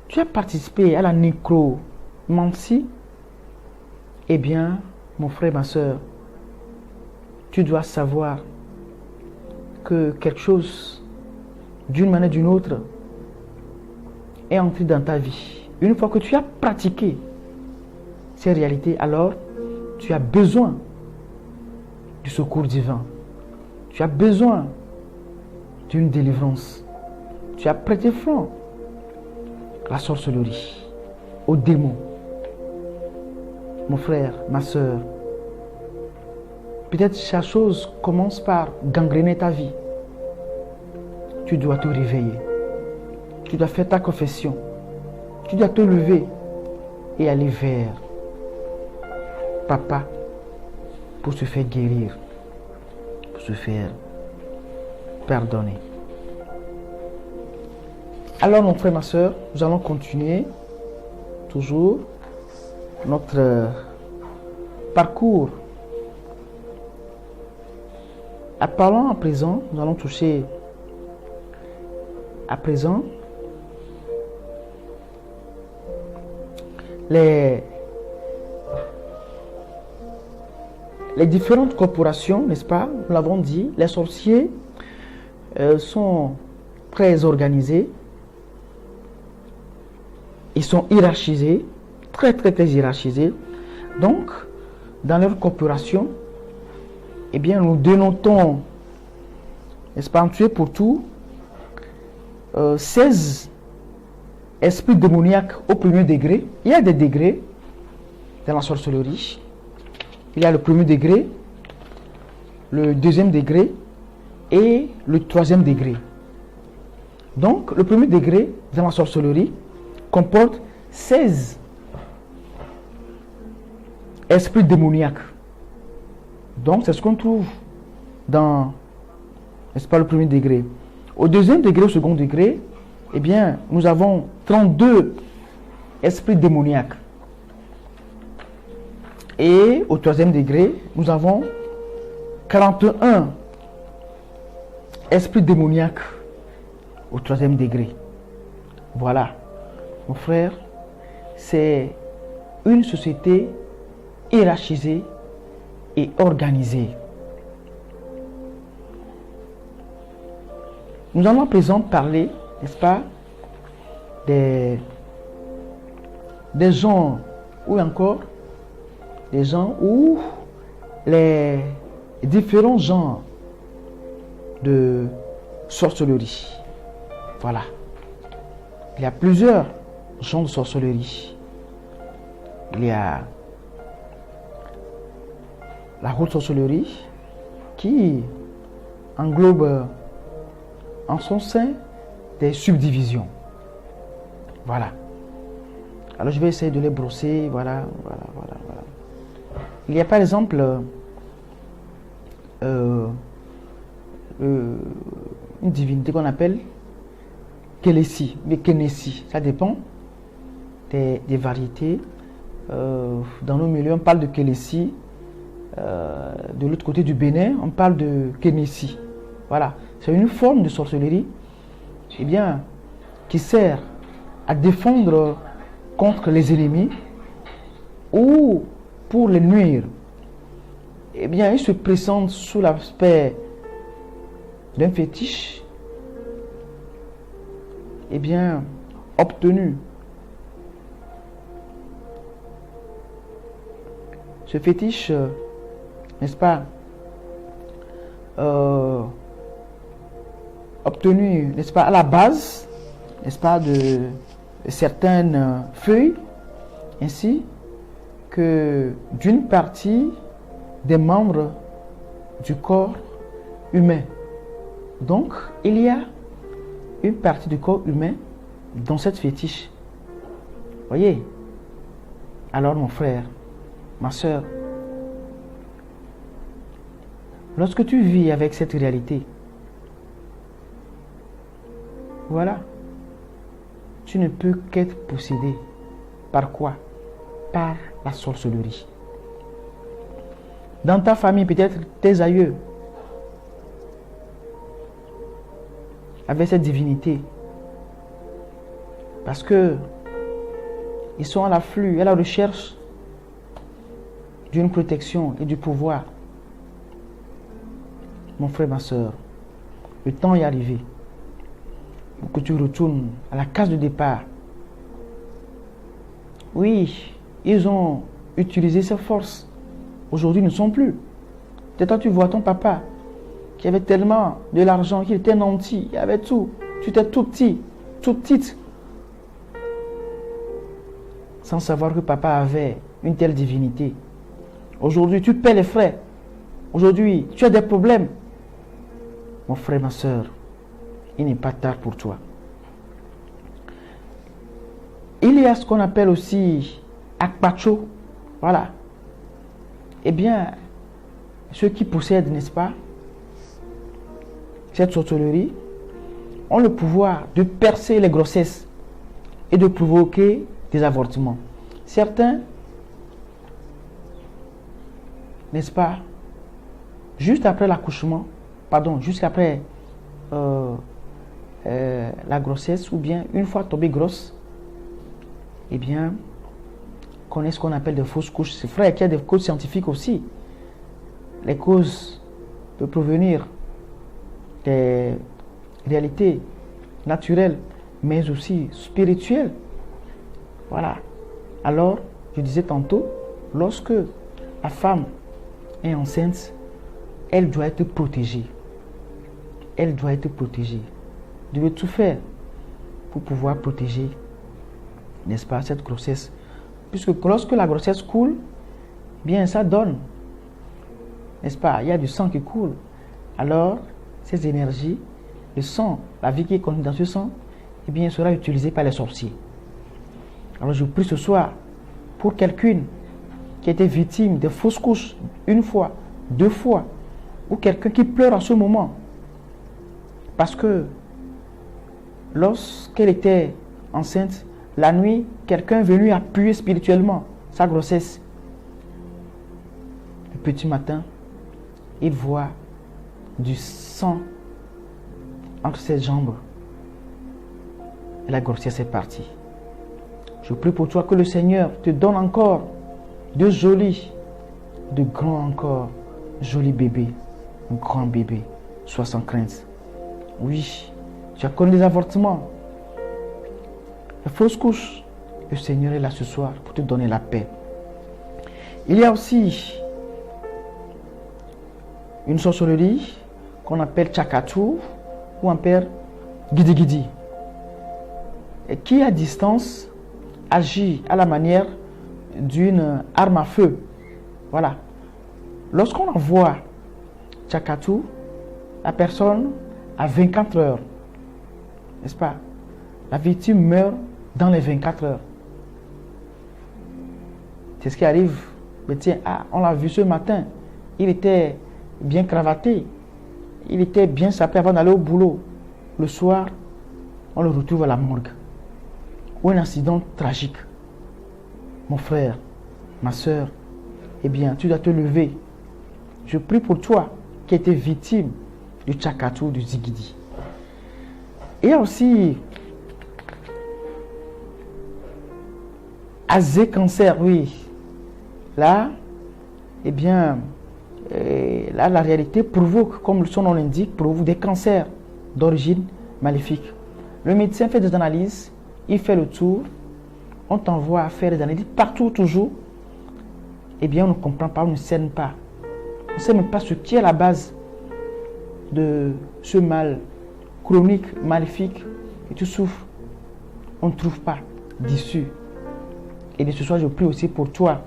Speaker 1: Tu as participé à la nécromancie? Eh bien, mon frère, ma soeur, tu dois savoir que quelque chose, d'une manière ou d'une autre, est entré dans ta vie. Une fois que tu as pratiqué ces réalités, alors tu as besoin du secours divin. Tu as besoin d'une délivrance. Tu as prêté flanc à la sorcellerie, aux démons. Mon frère, ma soeur, peut-être chaque chose commence par gangréner ta vie. Tu dois te réveiller. Tu dois faire ta confession. Tu dois te lever et aller vers Papa pour se faire guérir, pour se faire pardonner. Alors mon frère, ma soeur, nous allons continuer toujours notre parcours. Parlons à présent, nous allons toucher à présent les différentes corporations, n'est-ce pas? Nous l'avons dit, les sorciers sont très organisés. Ils sont hiérarchisés, très hiérarchisés. Donc, dans leur corporation, eh bien, nous dénotons, n'est-ce pas, en tuer pour tout, 16 esprits démoniaques au premier degré. Il y a des degrés dans la sorcellerie. Il y a le premier degré, le deuxième degré et le troisième degré. Donc, le premier degré dans la sorcellerie comporte 16 esprits démoniaques. Donc, c'est ce qu'on trouve dans, n'est-ce pas, le premier degré. Au deuxième degré, au second degré, eh bien, nous avons 32 esprits démoniaques. Et au troisième degré, nous avons 41 esprits démoniaques au troisième degré. Voilà, mon frère, c'est une société hiérarchisée et organisée. Nous allons à présent parler, n'est-ce pas, des gens, ou encore des gens où les différents genres de sorcellerie. Voilà. Il y a plusieurs genres de sorcellerie. Il y a la haute sorcellerie qui englobe en son sein des subdivisions. Voilà. Alors je vais essayer de les brosser. Voilà. Il y a par exemple une divinité qu'on appelle Kélési, mais Kénési, ça dépend des variétés. Dans nos milieux, on parle de Kélési. De l'autre côté du Bénin, on parle de Kénési. Voilà, c'est une forme de sorcellerie, eh bien, qui sert à défendre contre les ennemis ou pour les nuire. Eh bien, il se présente sous l'aspect d'un fétiche, eh bien, obtenu. Ce fétiche, n'est-ce pas, obtenu, n'est-ce pas, à la base, n'est-ce pas, de certaines feuilles, ainsi que d'une partie des membres du corps humain. Donc, il y a une partie du corps humain dans cette fétiche. Voyez? Alors, mon frère, ma soeur, Lorsque tu vis avec cette réalité, voilà, tu ne peux qu'être possédé. Par quoi? Par la sorcellerie. Dans ta famille, peut-être tes aïeux avaient cette divinité. Parce que ils sont à l'afflux, à la recherche d'une protection et du pouvoir. Mon frère, ma soeur, le temps est arrivé pour que tu retournes à la case de départ. Oui, ils ont utilisé ces forces. Aujourd'hui, ils ne sont plus. Peut-être toi, tu vois ton papa qui avait tellement de l'argent, qu'il était nanti, il avait tout. Tu étais tout petit, toute petite. Sans savoir que papa avait une telle divinité. Aujourd'hui, tu paies les frais. Aujourd'hui, tu as des problèmes. Mon frère, ma soeur, il n'est pas tard pour toi. Il y a ce qu'on appelle aussi Akpacho. Voilà. Eh bien, ceux qui possèdent, n'est-ce pas, cette sorcellerie, ont le pouvoir de percer les grossesses et de provoquer des avortements. Certains, n'est-ce pas, juste après l'accouchement, juste après la grossesse, ou bien une fois tombée grosse, eh bien, connaissent ce qu'on appelle des fausses couches. C'est vrai qu'il y a des causes scientifiques aussi. Les causes peuvent provenir des réalités naturelles, mais aussi spirituelles. Voilà. Alors, je disais tantôt, lorsque la femme est enceinte, elle doit être protégée. Elle doit être protégée. Elle doit tout faire pour pouvoir protéger, n'est-ce pas, cette grossesse. Puisque lorsque la grossesse coule, bien ça donne, n'est-ce pas, il y a du sang qui coule. Alors, ces énergies, le sang, la vie qui est contenue dans ce sang, eh bien, sera utilisée par les sorciers. Alors, je prie ce soir pour quelqu'une qui a été victime de fausses couches, une fois, deux fois, ou quelqu'un qui pleure à ce moment. Parce que lorsqu'elle était enceinte, la nuit, quelqu'un est venu appuyer spirituellement sa grossesse. Le petit matin, il voit du sang entre ses jambes. Et la grossesse est partie. Je prie pour toi que le Seigneur te donne encore de jolis, de grands encore, jolis bébés, un grand bébé, sois sans crainte. Oui, tu as connu des avortements, les fausses couches. Le Seigneur est là ce soir pour te donner la paix. Il y a aussi une sorcellerie qu'on appelle Tchakatou ou un père Gidi Gidi, et qui à distance agit à la manière d'une arme à feu. Voilà. Lorsqu'on envoie Tchakatou, la personne a 24 heures. N'est-ce pas? La victime meurt dans les 24 heures. C'est ce qui arrive. Mais tiens, on l'a vu ce matin. Il était bien cravaté. Il était bien sapé avant d'aller au boulot. Le soir, on le retrouve à la morgue. Ou un accident tragique. Mon frère, ma soeur, eh bien, tu dois te lever. Je prie pour toi qui étais victime du Tchakatou, du Zigidi. Il y a aussi Azé cancer, oui. Là, eh bien, là, la réalité provoque, comme son nom l'indique, provoque des cancers d'origine maléfique. Le médecin fait des analyses, il fait le tour, on t'envoie à faire des analyses partout, toujours. Eh bien, on ne comprend pas, on ne sait pas. On ne sait même pas ce qui est la base de ce mal chronique, maléfique, et tu souffres. On ne trouve pas d'issue. Et de ce soir, je prie aussi pour toi.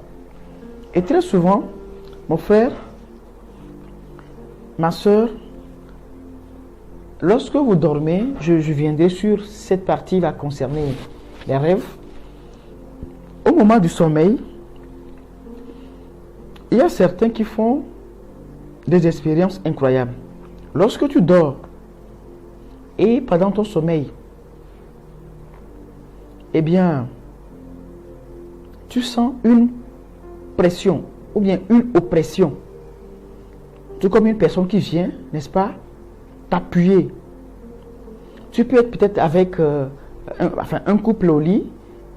Speaker 1: Et très souvent, mon frère, ma soeur, lorsque vous dormez, je viendrai sur cette partie qui va concerner les rêves. Au moment du sommeil, il y a certains qui font des expériences incroyables. Lorsque tu dors et pendant ton sommeil, eh bien, tu sens une pression ou bien une oppression. Tout comme une personne qui vient, n'est-ce pas, t'appuyer. Tu peux être peut-être avec un couple au lit,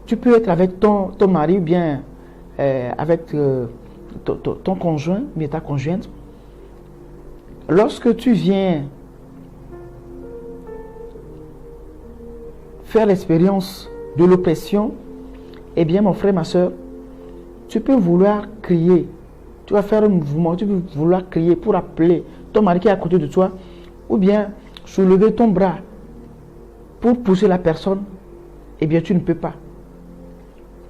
Speaker 1: tu peux être avec ton mari ou bien avec ton conjoint, mais ta conjointe. Lorsque tu viens faire l'expérience de l'oppression, eh bien mon frère, ma soeur, tu peux vouloir crier. Tu vas faire un mouvement, tu peux vouloir crier pour appeler ton mari qui est à côté de toi, ou bien soulever ton bras pour pousser la personne. Eh bien, tu ne peux pas.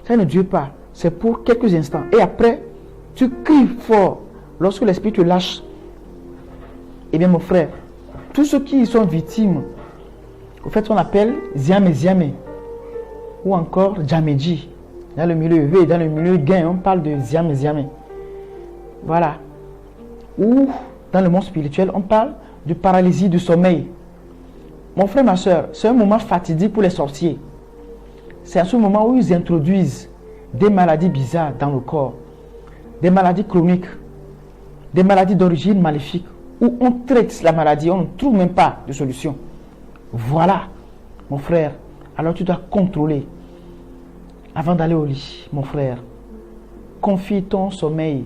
Speaker 1: Ça ne dure pas. C'est pour quelques instants. Et après, tu cries fort. Lorsque l'esprit te lâche, eh bien, mon frère, tous ceux qui sont victimes, au fait, on appelle Ziame, ou encore Djameji. Dans le milieu V, dans le milieu gain, on parle de Ziame. Voilà. Ou dans le monde spirituel, on parle de paralysie du sommeil. Mon frère, ma soeur, c'est un moment fatidique pour les sorciers. C'est à ce moment où ils introduisent des maladies bizarres dans le corps, des maladies chroniques, des maladies d'origine maléfique, où on traite la maladie, on ne trouve même pas de solution. Voilà, mon frère. Alors tu dois contrôler. Avant d'aller au lit, mon frère, confie ton sommeil,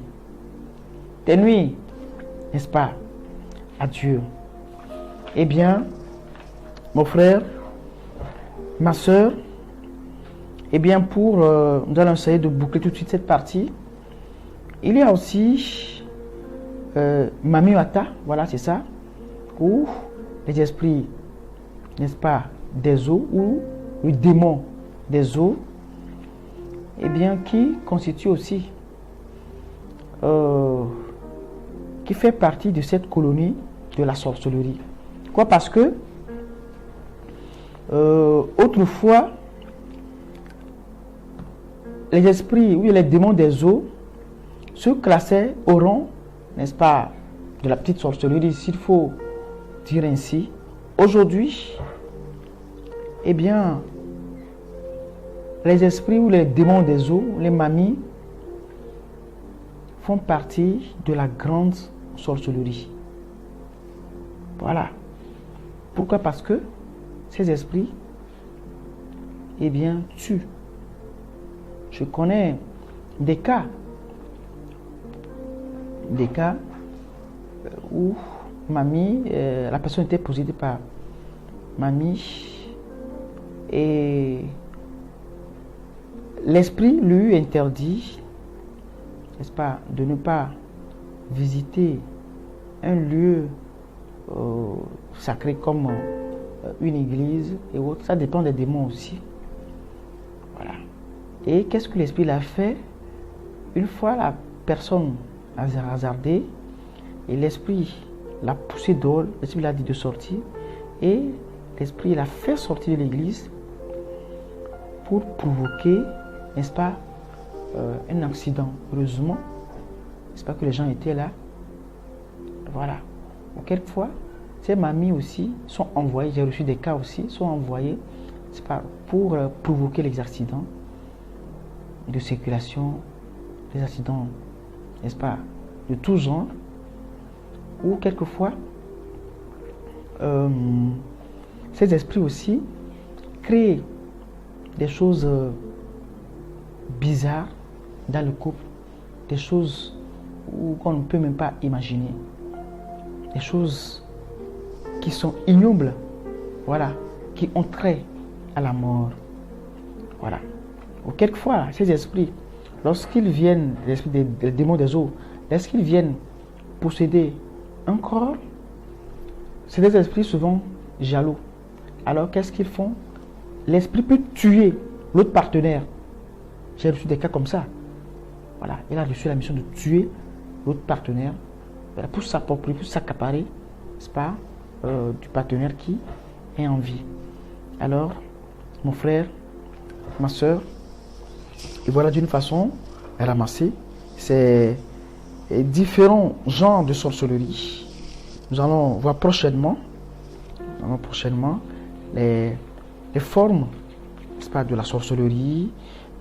Speaker 1: tes nuits, n'est-ce pas, à Dieu. Eh bien, mon frère, ma soeur, eh bien nous allons essayer de boucler tout de suite cette partie. Il y a aussi Mamiwata, voilà, c'est ça, ou les esprits, n'est-ce pas, des eaux, ou le démon des eaux, eh bien, qui constitue aussi, qui fait partie de cette colonie de la sorcellerie. Quoi? Parce que autrefois, les esprits, oui, les démons des eaux se classaient au rang, n'est-ce pas, de la petite sorcellerie, s'il faut dire ainsi. Aujourd'hui, eh bien, les esprits ou les démons des eaux, les mamies, font partie de la grande sorcellerie. Voilà. Pourquoi? Parce que ces esprits, eh bien, tuent. Je connais des cas où mamie, la personne était possédée par mamie et l'esprit lui interdit, n'est-ce pas, de ne pas visiter un lieu sacré comme une église et autres. Ça dépend des démons aussi. Voilà. Et qu'est-ce que l'esprit l'a fait? Une fois la personne a hasardé et l'esprit l'a poussé dehors, l'esprit l'a dit de sortir et l'esprit l'a fait sortir de l'église pour provoquer, n'est-ce pas, un accident. Heureusement, n'est-ce pas que les gens étaient là. Voilà. Ou quelquefois, ces mamies aussi sont envoyées, j'ai reçu des cas aussi, sont envoyées, n'est-ce pas, pour provoquer les accidents de circulation, les accidents, n'est-ce pas, de tout genre, ou quelquefois, ces esprits aussi créent des choses bizarres dans le couple, des choses qu'on ne peut même pas imaginer, des choses qui sont ignobles, voilà, qui ont trait à la mort, voilà. Ou quelquefois, ces esprits, lorsqu'ils viennent, les esprits des démons des eaux, lorsqu'ils viennent posséder un corps, c'est des esprits souvent jaloux. Alors qu'est-ce qu'ils font? L'esprit peut tuer l'autre partenaire. J'ai reçu des cas comme ça. Voilà, il a reçu la mission de tuer l'autre partenaire, voilà, pour s'approprier, pour s'accaparer, n'est-ce pas, du partenaire qui est en vie. Alors, mon frère, ma soeur, et voilà, d'une façon ramassée, c'est, il y a des esprits, n'est-ce pas, des démons des eaux, qui et différents genres de sorcellerie. Nous allons voir prochainement, les formes, n'est-ce pas, de la sorcellerie.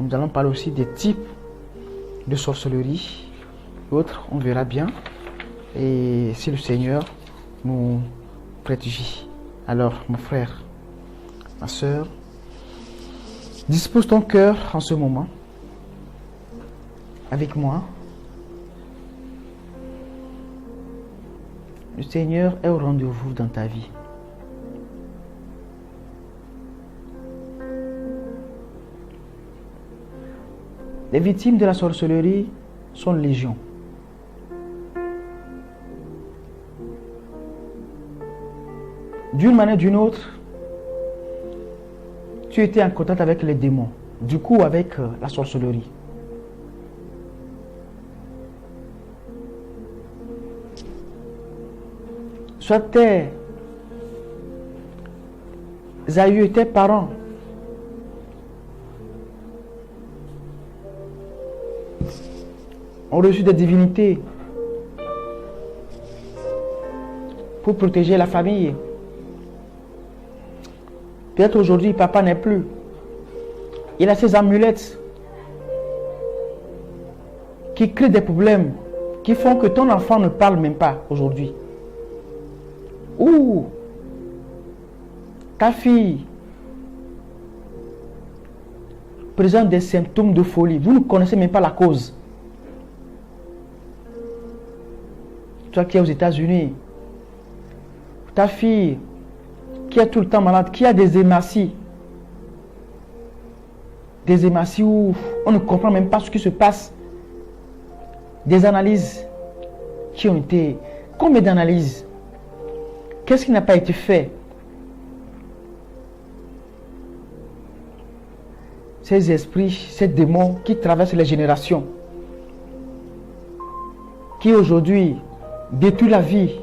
Speaker 1: Nous allons parler aussi des types de sorcellerie. D'autres, on verra bien. Et si le Seigneur nous prête vie. Alors, mon frère, ma soeur, dispose ton cœur en ce moment avec moi. Le Seigneur est au rendez-vous dans ta vie. Les victimes de la sorcellerie sont légion. D'une manière ou d'une autre, tu étais en contact avec les démons, du coup avec la sorcellerie. Soit tes aïeux, tes parents, ont reçu des divinités pour protéger la famille. Peut-être aujourd'hui, papa n'est plus. Il a ses amulettes qui créent des problèmes, qui font que ton enfant ne parle même pas aujourd'hui. Ou ta fille présente des symptômes de folie. Vous ne connaissez même pas la cause. Toi qui es aux États-Unis, ta fille qui est tout le temps malade, qui a des hématies où on ne comprend même pas ce qui se passe, des analyses qui ont été... Combien d'analyses? Qu'est-ce qui n'a pas été fait? Ces esprits, ces démons qui traversent les générations, qui aujourd'hui détruisent la vie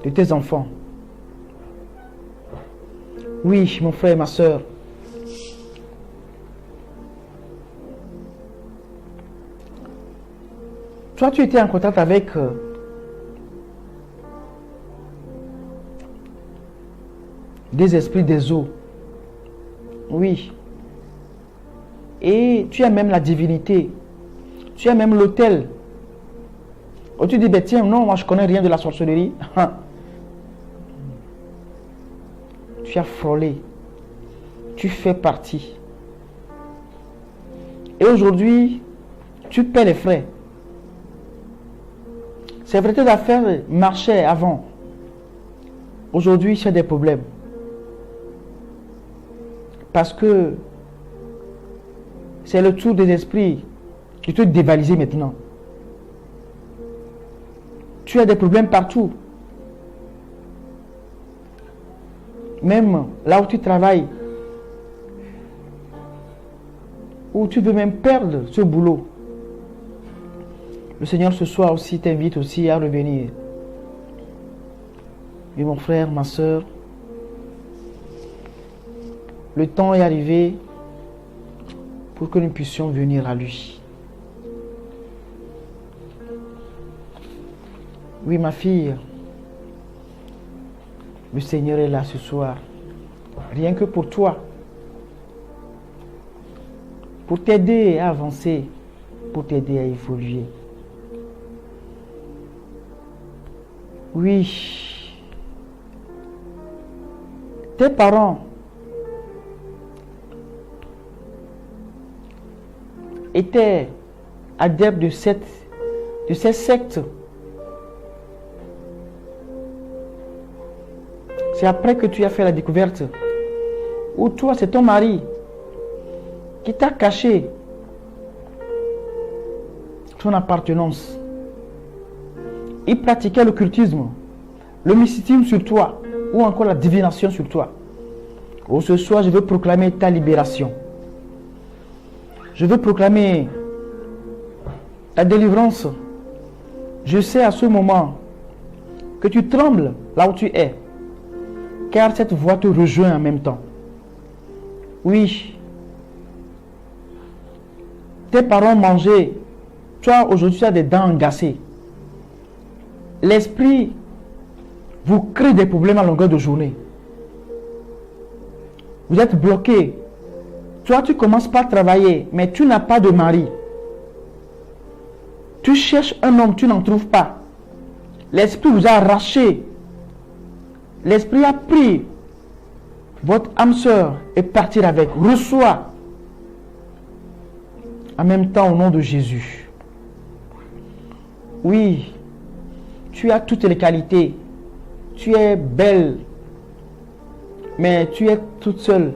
Speaker 1: de tes enfants. Oui, mon frère et ma soeur. Toi, tu étais en contact avec des esprits des eaux. Oui. Et tu as même la divinité. Tu as même l'autel. Oh, tu dis, ben tiens, non, moi je connais rien de la sorcellerie. Tu as frôlé. Tu fais partie. Et aujourd'hui, tu paies les frais. C'est vrai, tes affaires marchaient avant. Aujourd'hui, c'est des problèmes. Parce que c'est le tour des esprits qui te dévaliser maintenant. Tu as des problèmes partout. Même là où tu travailles. Où tu veux même perdre ce boulot. Le Seigneur ce soir aussi t'invite aussi à revenir. Et mon frère, ma soeur, le temps est arrivé pour que nous puissions venir à lui. Oui, ma fille, le Seigneur est là ce soir, rien que pour toi, pour t'aider à avancer, pour t'aider à évoluer. Oui, tes parents étaient adeptes de ces sectes. C'est après que tu as fait la découverte. Ou toi, c'est ton mari qui t'a caché ton appartenance. Il pratiquait l'occultisme, le mysticisme sur toi, ou encore la divination sur toi. Oh, ce soir, je veux proclamer ta libération. Je veux proclamer ta délivrance. Je sais à ce moment que tu trembles là où tu es, car cette voix te rejoint en même temps. Oui, tes parents mangeaient Toi, aujourd'hui, tu as des dents engagées. L'esprit vous crée des problèmes à longueur de journée. Vous êtes bloqué. Toi, tu commences par travailler, mais tu n'as pas de mari. Tu cherches un homme, tu n'en trouves pas. L'esprit vous a arraché. L'esprit a pris votre âme sœur et partir avec. Reçois. En même temps, au nom de Jésus. Oui, tu as toutes les qualités. Tu es belle. Mais tu es toute seule.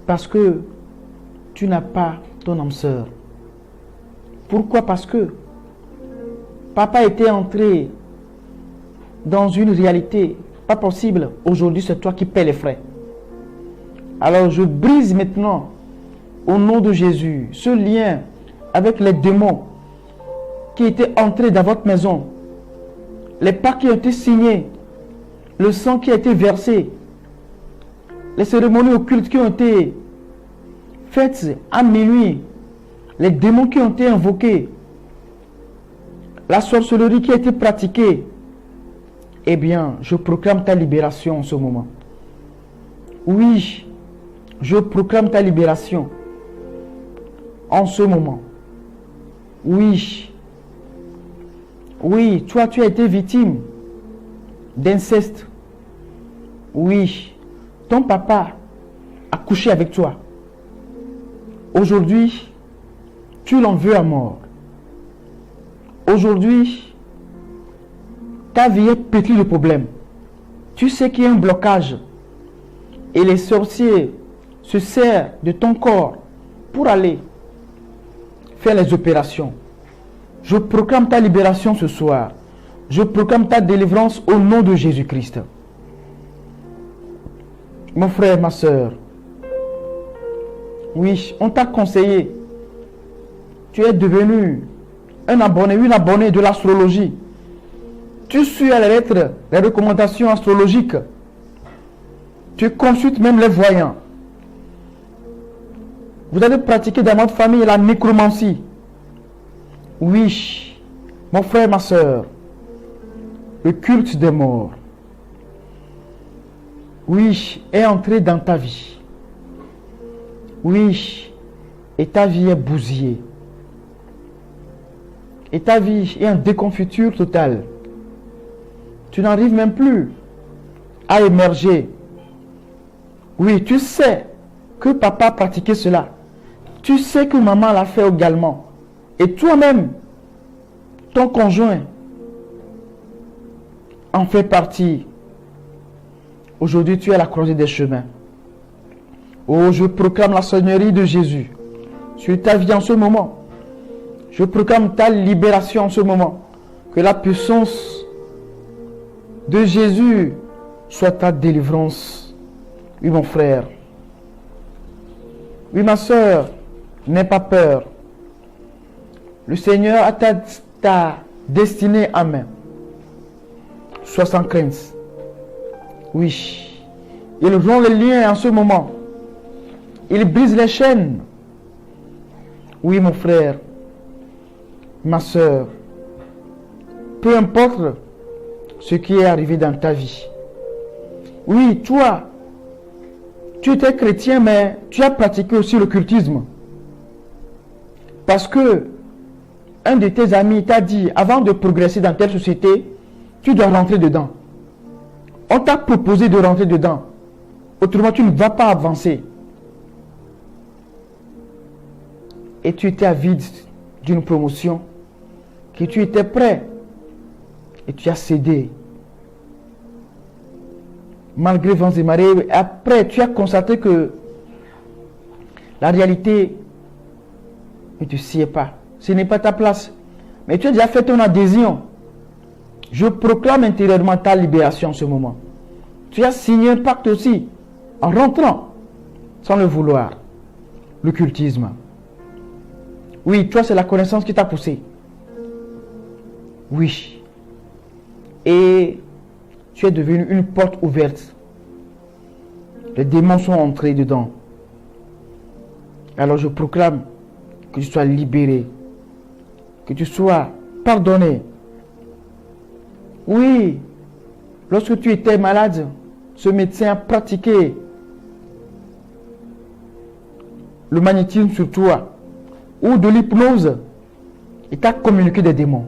Speaker 1: Parce que tu n'as pas ton âme sœur. Pourquoi? Parce que papa était entré dans une réalité pas possible. Aujourd'hui, c'est toi qui paies les frais. Alors, je brise maintenant, au nom de Jésus, ce lien avec les démons qui étaient entrés dans votre maison. Les pactes qui ont été signés, le sang qui a été versé, les cérémonies occultes qui ont été faites à minuit, les démons qui ont été invoqués, la sorcellerie qui a été pratiquée, eh bien, je proclame ta libération en ce moment. Oui, je proclame ta libération en ce moment. Oui. Oui, toi, tu as été victime d'inceste. Oui, ton papa a couché avec toi. Aujourd'hui, tu l'en veux à mort. Aujourd'hui, ta vie est pétrie de problèmes. Tu sais qu'il y a un blocage. Et les sorciers se servent de ton corps pour aller faire les opérations. Je proclame ta libération ce soir. Je proclame ta délivrance au nom de Jésus-Christ. Mon frère, ma soeur, oui, on t'a conseillé. Tu es devenu un abonné, une abonnée de l'astrologie. Tu suis à la lettre les recommandations astrologiques. Tu consultes même les voyants. Vous avez pratiqué dans votre famille la nécromancie. Oui, mon frère, ma soeur, le culte des morts, oui, est entré dans ta vie. Oui, et ta vie est bousillée. Et ta vie est en déconfiture totale. Tu n'arrives même plus à émerger. Oui, tu sais que papa pratiquait cela. Tu sais que maman l'a fait également. Et toi-même, ton conjoint en fait partie. Aujourd'hui, tu es à la croisée des chemins. Oh, je proclame la seigneurie de Jésus sur ta vie en ce moment. Je proclame ta libération en ce moment. Que la puissance de Jésus soit ta délivrance. Oui, mon frère. Oui, ma soeur, n'aie pas peur. Le Seigneur a ta destinée en main. Sois sans crainte. Oui. Il rompt les liens en ce moment. Il brise les chaînes. Oui, mon frère, ma soeur, peu importe ce qui est arrivé dans ta vie. Oui, toi, tu étais chrétien, mais tu as pratiqué aussi l'occultisme. Parce que un de tes amis t'a dit, avant de progresser dans telle société, tu dois rentrer dedans. On t'a proposé de rentrer dedans. Autrement, tu ne vas pas avancer. Et tu étais avide d'une promotion, que tu étais prêt. Et tu as cédé. Malgré vents et marées, après, tu as constaté que la réalité ne te sied pas. Ce n'est pas ta place. Mais tu as déjà fait ton adhésion. Je proclame intérieurement ta libération en ce moment. Tu as signé un pacte aussi, en rentrant, sans le vouloir, l'occultisme. Oui, toi, c'est la connaissance qui t'a poussé. Oui. Et tu es devenu une porte ouverte. Les démons sont entrés dedans. Alors je proclame que tu sois libéré que tu sois pardonné. Oui, lorsque tu étais malade, ce médecin a pratiqué le magnétisme sur toi ou de l'hypnose et t'a communiqué des démons.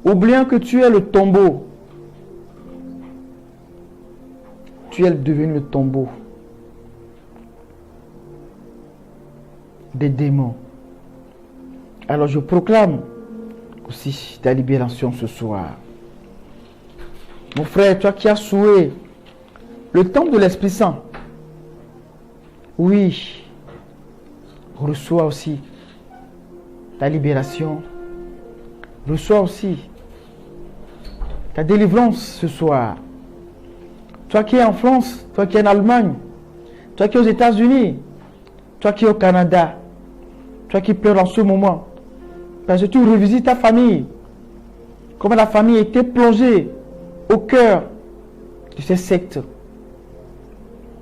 Speaker 1: Oubliant que tu es le tombeau. Tu es devenu le tombeau des démons. Alors je proclame aussi ta libération ce soir. Mon frère, toi qui as souhaité le temple de l'Esprit Saint, oui, reçois aussi ta libération. Reçois aussi ta délivrance ce soir. Toi qui es en France, toi qui es en Allemagne, toi qui es aux États-Unis, toi qui es au Canada, toi qui pleures en ce moment, parce que tu revisites ta famille, comment la famille était plongée au cœur de ces sectes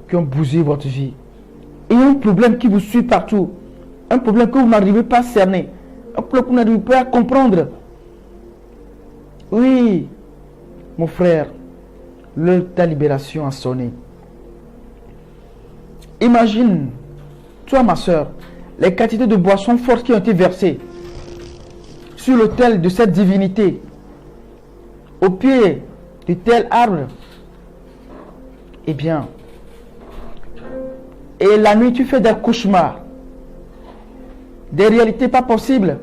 Speaker 1: qui ont bousillé votre vie. Il y a un problème qui vous suit partout, un problème que vous n'arrivez pas à cerner, un problème que vous n'arrivez pas à comprendre. Oui, mon frère, l'heure de ta libération a sonné. Imagine, toi ma soeur, les quantités de boissons fortes qui ont été versées sur l'autel de cette divinité, au pied de tel arbre. Eh bien, et la nuit tu fais des cauchemars, des réalités pas possibles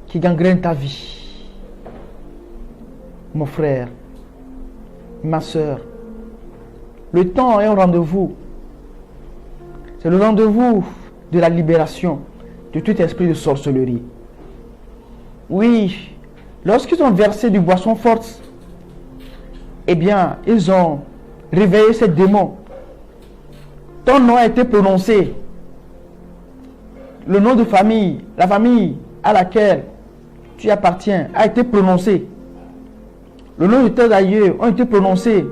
Speaker 1: qui gangrènent ta vie. Mon frère, ma soeur, le temps est au rendez-vous. C'est le rendez-vous de la libération de tout esprit de sorcellerie. Oui, lorsqu'ils ont versé du boisson forte, eh bien, ils ont réveillé ces démons. Ton nom a été prononcé. Le nom de famille, la famille à laquelle tu appartiens a été prononcé. Le nom de tes aïeux ont été prononcés.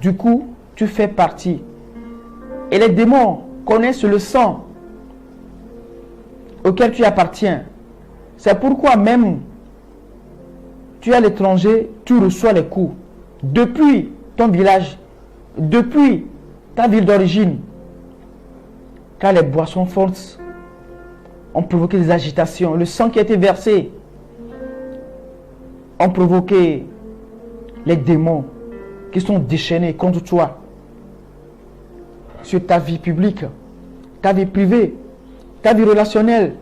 Speaker 1: Du coup, tu fais partie. Et les démons connaissent le sang auquel tu appartiens. C'est pourquoi même tu es à l'étranger, tu reçois les coups. Depuis ton village, depuis ta ville d'origine. Car les boissons fortes ont provoqué des agitations. Le sang qui a été versé ont provoqué les démons qui sont déchaînés contre toi. Sur ta vie publique, ta vie privée, ta vie relationnelle.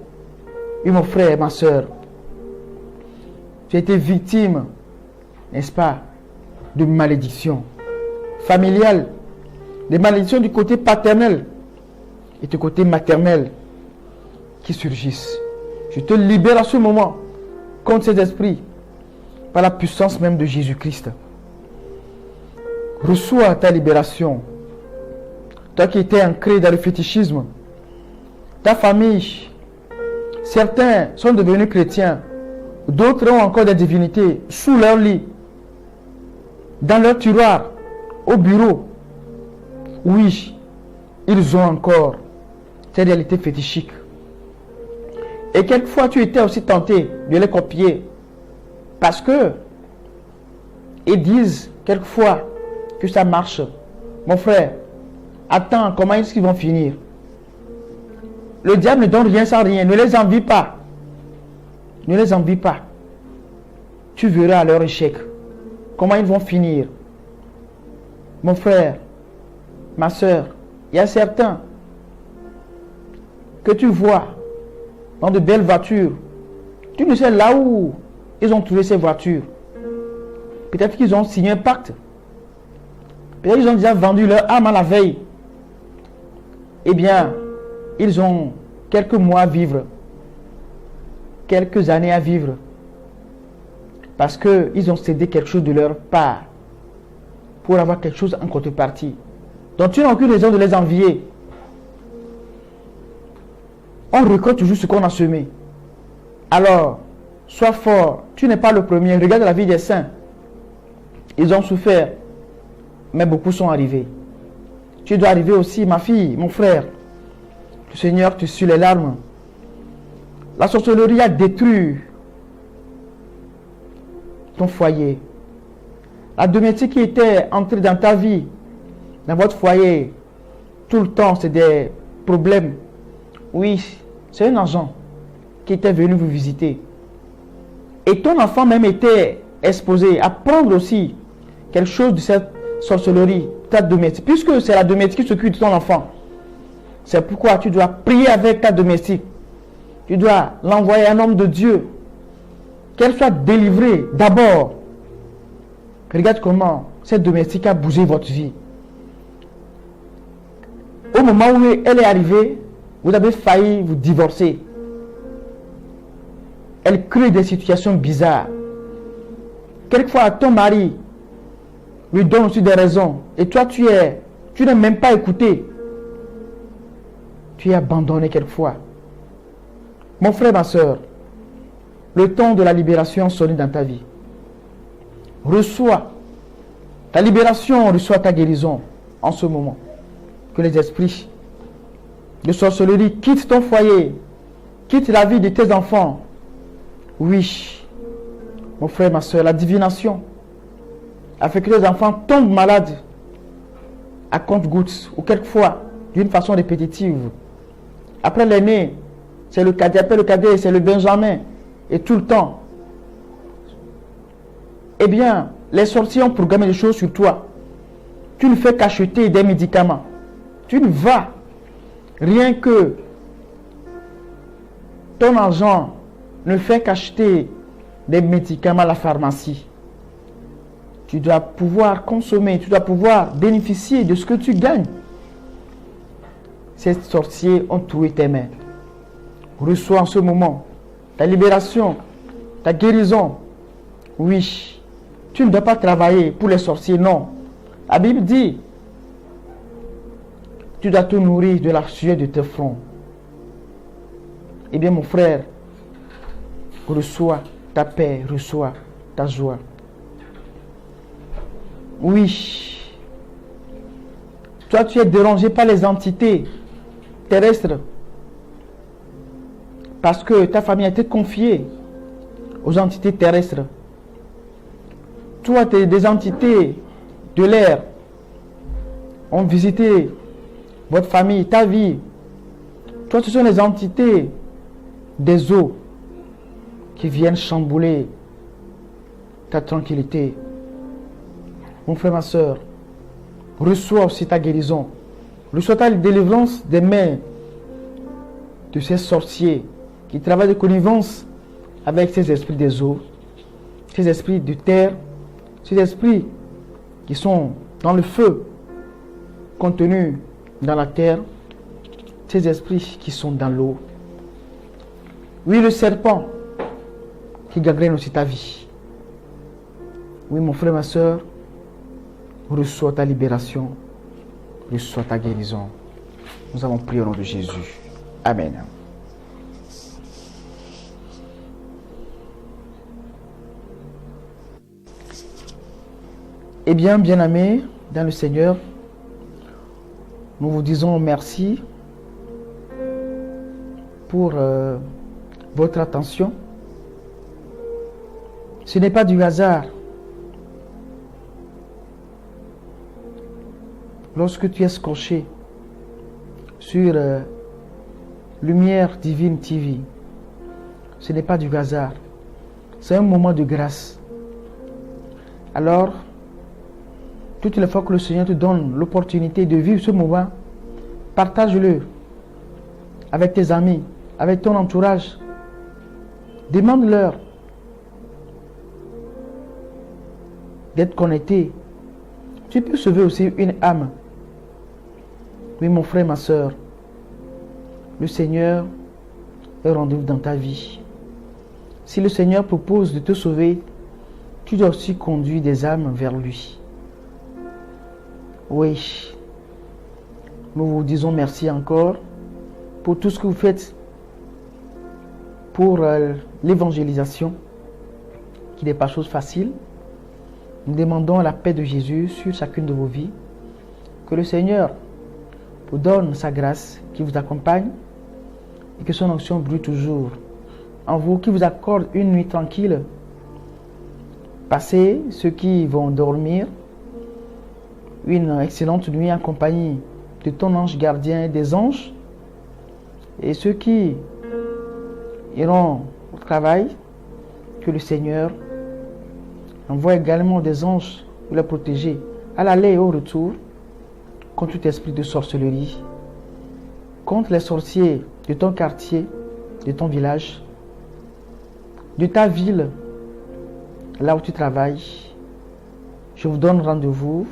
Speaker 1: Et mon frère, ma soeur, tu as été victime, n'est-ce pas, de malédictions familiales, des malédictions du côté paternel et du côté maternel qui surgissent. Je te libère à ce moment contre ces esprits par la puissance même de Jésus-Christ. Reçois ta libération. Toi qui étais ancré dans le fétichisme, ta famille, certains sont devenus chrétiens, d'autres ont encore des divinités sous leur lit, dans leur tiroir, au bureau. Oui, ils ont encore ces réalités fétichiques. Et quelquefois, tu étais aussi tenté de les copier parce que ils disent quelquefois que ça marche. Mon frère, attends, comment est-ce qu'ils vont finir? Le diable ne donne rien sans rien. Ne les envie pas. Ne les envie pas. Tu verras à leur échec comment ils vont finir. Mon frère, ma soeur, il y a certains que tu vois dans de belles voitures. Tu ne sais là où ils ont trouvé ces voitures. Peut-être qu'ils ont signé un pacte. Peut-être qu'ils ont déjà vendu leur âme à la veille. Eh bien, ils ont quelques mois à vivre, quelques années à vivre, parce qu'ils ont cédé quelque chose de leur part pour avoir quelque chose en contrepartie. Donc tu n'as aucune raison de les envier. On récolte toujours ce qu'on a semé. Alors, sois fort. Tu n'es pas le premier. Regarde la vie des saints. Ils ont souffert, mais beaucoup sont arrivés. Tu dois arriver aussi, ma fille, mon frère. Le Seigneur te suit les larmes. La sorcellerie a détruit ton foyer. La domestique qui était entrée dans ta vie, dans votre foyer, tout le temps, c'est des problèmes. Oui, c'est un agent qui était venu vous visiter. Et ton enfant même était exposé à prendre aussi quelque chose de cette sorcellerie, ta domestique. Puisque c'est la domestique qui s'occupe de ton enfant. C'est pourquoi tu dois prier avec ta domestique. Tu dois l'envoyer à un homme de Dieu. Qu'elle soit délivrée d'abord. Regarde comment cette domestique a bougé votre vie. Au moment où elle est arrivée, vous avez failli vous divorcer. Elle crée des situations bizarres. Quelquefois, ton mari lui donne aussi des raisons. Et toi, tu n'as même pas écouté. Tu es abandonné quelquefois. Mon frère, ma soeur, le temps de la libération sonne dans ta vie. Reçois ta libération, reçois ta guérison en ce moment. Que les esprits de sorcellerie quittent ton foyer, quittent la vie de tes enfants. Oui, mon frère, ma soeur, la divination a fait que les enfants tombent malades à compte-gouttes ou quelquefois d'une façon répétitive. Après l'aîné, c'est le cadet, après le cadet, c'est le benjamin. Et tout le temps, eh bien, les sorciers ont programmé des choses sur toi. Tu ne fais qu'acheter des médicaments. Tu ne vas rien que ton argent ne fait qu'acheter des médicaments à la pharmacie. Tu dois pouvoir consommer, tu dois pouvoir bénéficier de ce que tu gagnes. Ces sorciers ont troué tes mains. Reçois en ce moment ta libération, ta guérison. Oui, tu ne dois pas travailler pour les sorciers, non. La Bible dit, tu dois te nourrir de la sueur de tes fronts. Eh bien, mon frère, reçois ta paix, reçois ta joie. Oui, toi, tu es dérangé par les entités terrestres parce que ta famille a été confiée aux entités terrestres. Toi, des entités de l'air ont visité votre famille, ta vie. Toi, ce sont les entités des eaux qui viennent chambouler ta tranquillité. Mon frère, ma soeur, reçois aussi ta guérison. Reçois ta délivrance des mains de ces sorciers qui travaillent de connivence avec ces esprits des eaux, ces esprits de terre, ces esprits qui sont dans le feu, contenus dans la terre, ces esprits qui sont dans l'eau. Oui, le serpent qui gangrène aussi ta vie. Oui, mon frère, ma soeur, reçois ta libération, reçois ta guérison. Nous avons prié au nom de Jésus. Amen. Eh bien, bien-aimés dans le Seigneur, nous vous disons merci pour votre attention. Ce n'est pas du hasard. Lorsque tu es scotché sur Lumière Divine TV, ce n'est pas du hasard. C'est un moment de grâce. Alors, toutes les fois que le Seigneur te donne l'opportunité de vivre ce moment, partage-le avec tes amis, avec ton entourage. Demande-leur d'être connecté. Tu peux sauver aussi une âme. Oui, mon frère, ma soeur, le Seigneur est rendez-vous dans ta vie. Si le Seigneur propose de te sauver, tu dois aussi conduire des âmes vers lui. Oui, nous vous disons merci encore pour tout ce que vous faites pour l'évangélisation, qui n'est pas chose facile. Nous demandons la paix de Jésus sur chacune de vos vies. Que le Seigneur vous donne sa grâce qui vous accompagne et que son onction brûle toujours en vous, qui vous accorde une nuit tranquille. Passez, ceux qui vont dormir, une excellente nuit en compagnie de ton ange gardien et des anges. Et ceux qui iront au travail, que le Seigneur envoie également des anges pour les protéger à l'aller et au retour contre tout esprit de sorcellerie, contre les sorciers de ton quartier, de ton village, de ta ville, là où tu travailles. Je vous donne rendez-vous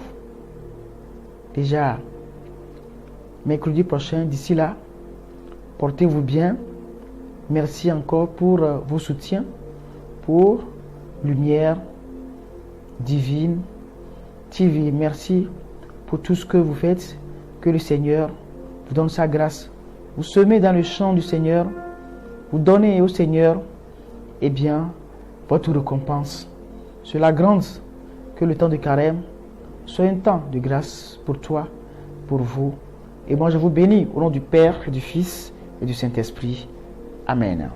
Speaker 1: déjà mercredi prochain. D'ici là, portez-vous bien. Merci encore pour vos soutiens, pour Lumière Divine TV. Merci pour tout ce que vous faites. Que le Seigneur vous donne sa grâce. Vous semez dans le champ du Seigneur. Vous donnez au Seigneur, eh bien, votre récompense. Cela grande que le temps de carême soit un temps de grâce pour toi, pour vous. Et moi, je vous bénis au nom du Père, du Fils et du Saint-Esprit. Amen.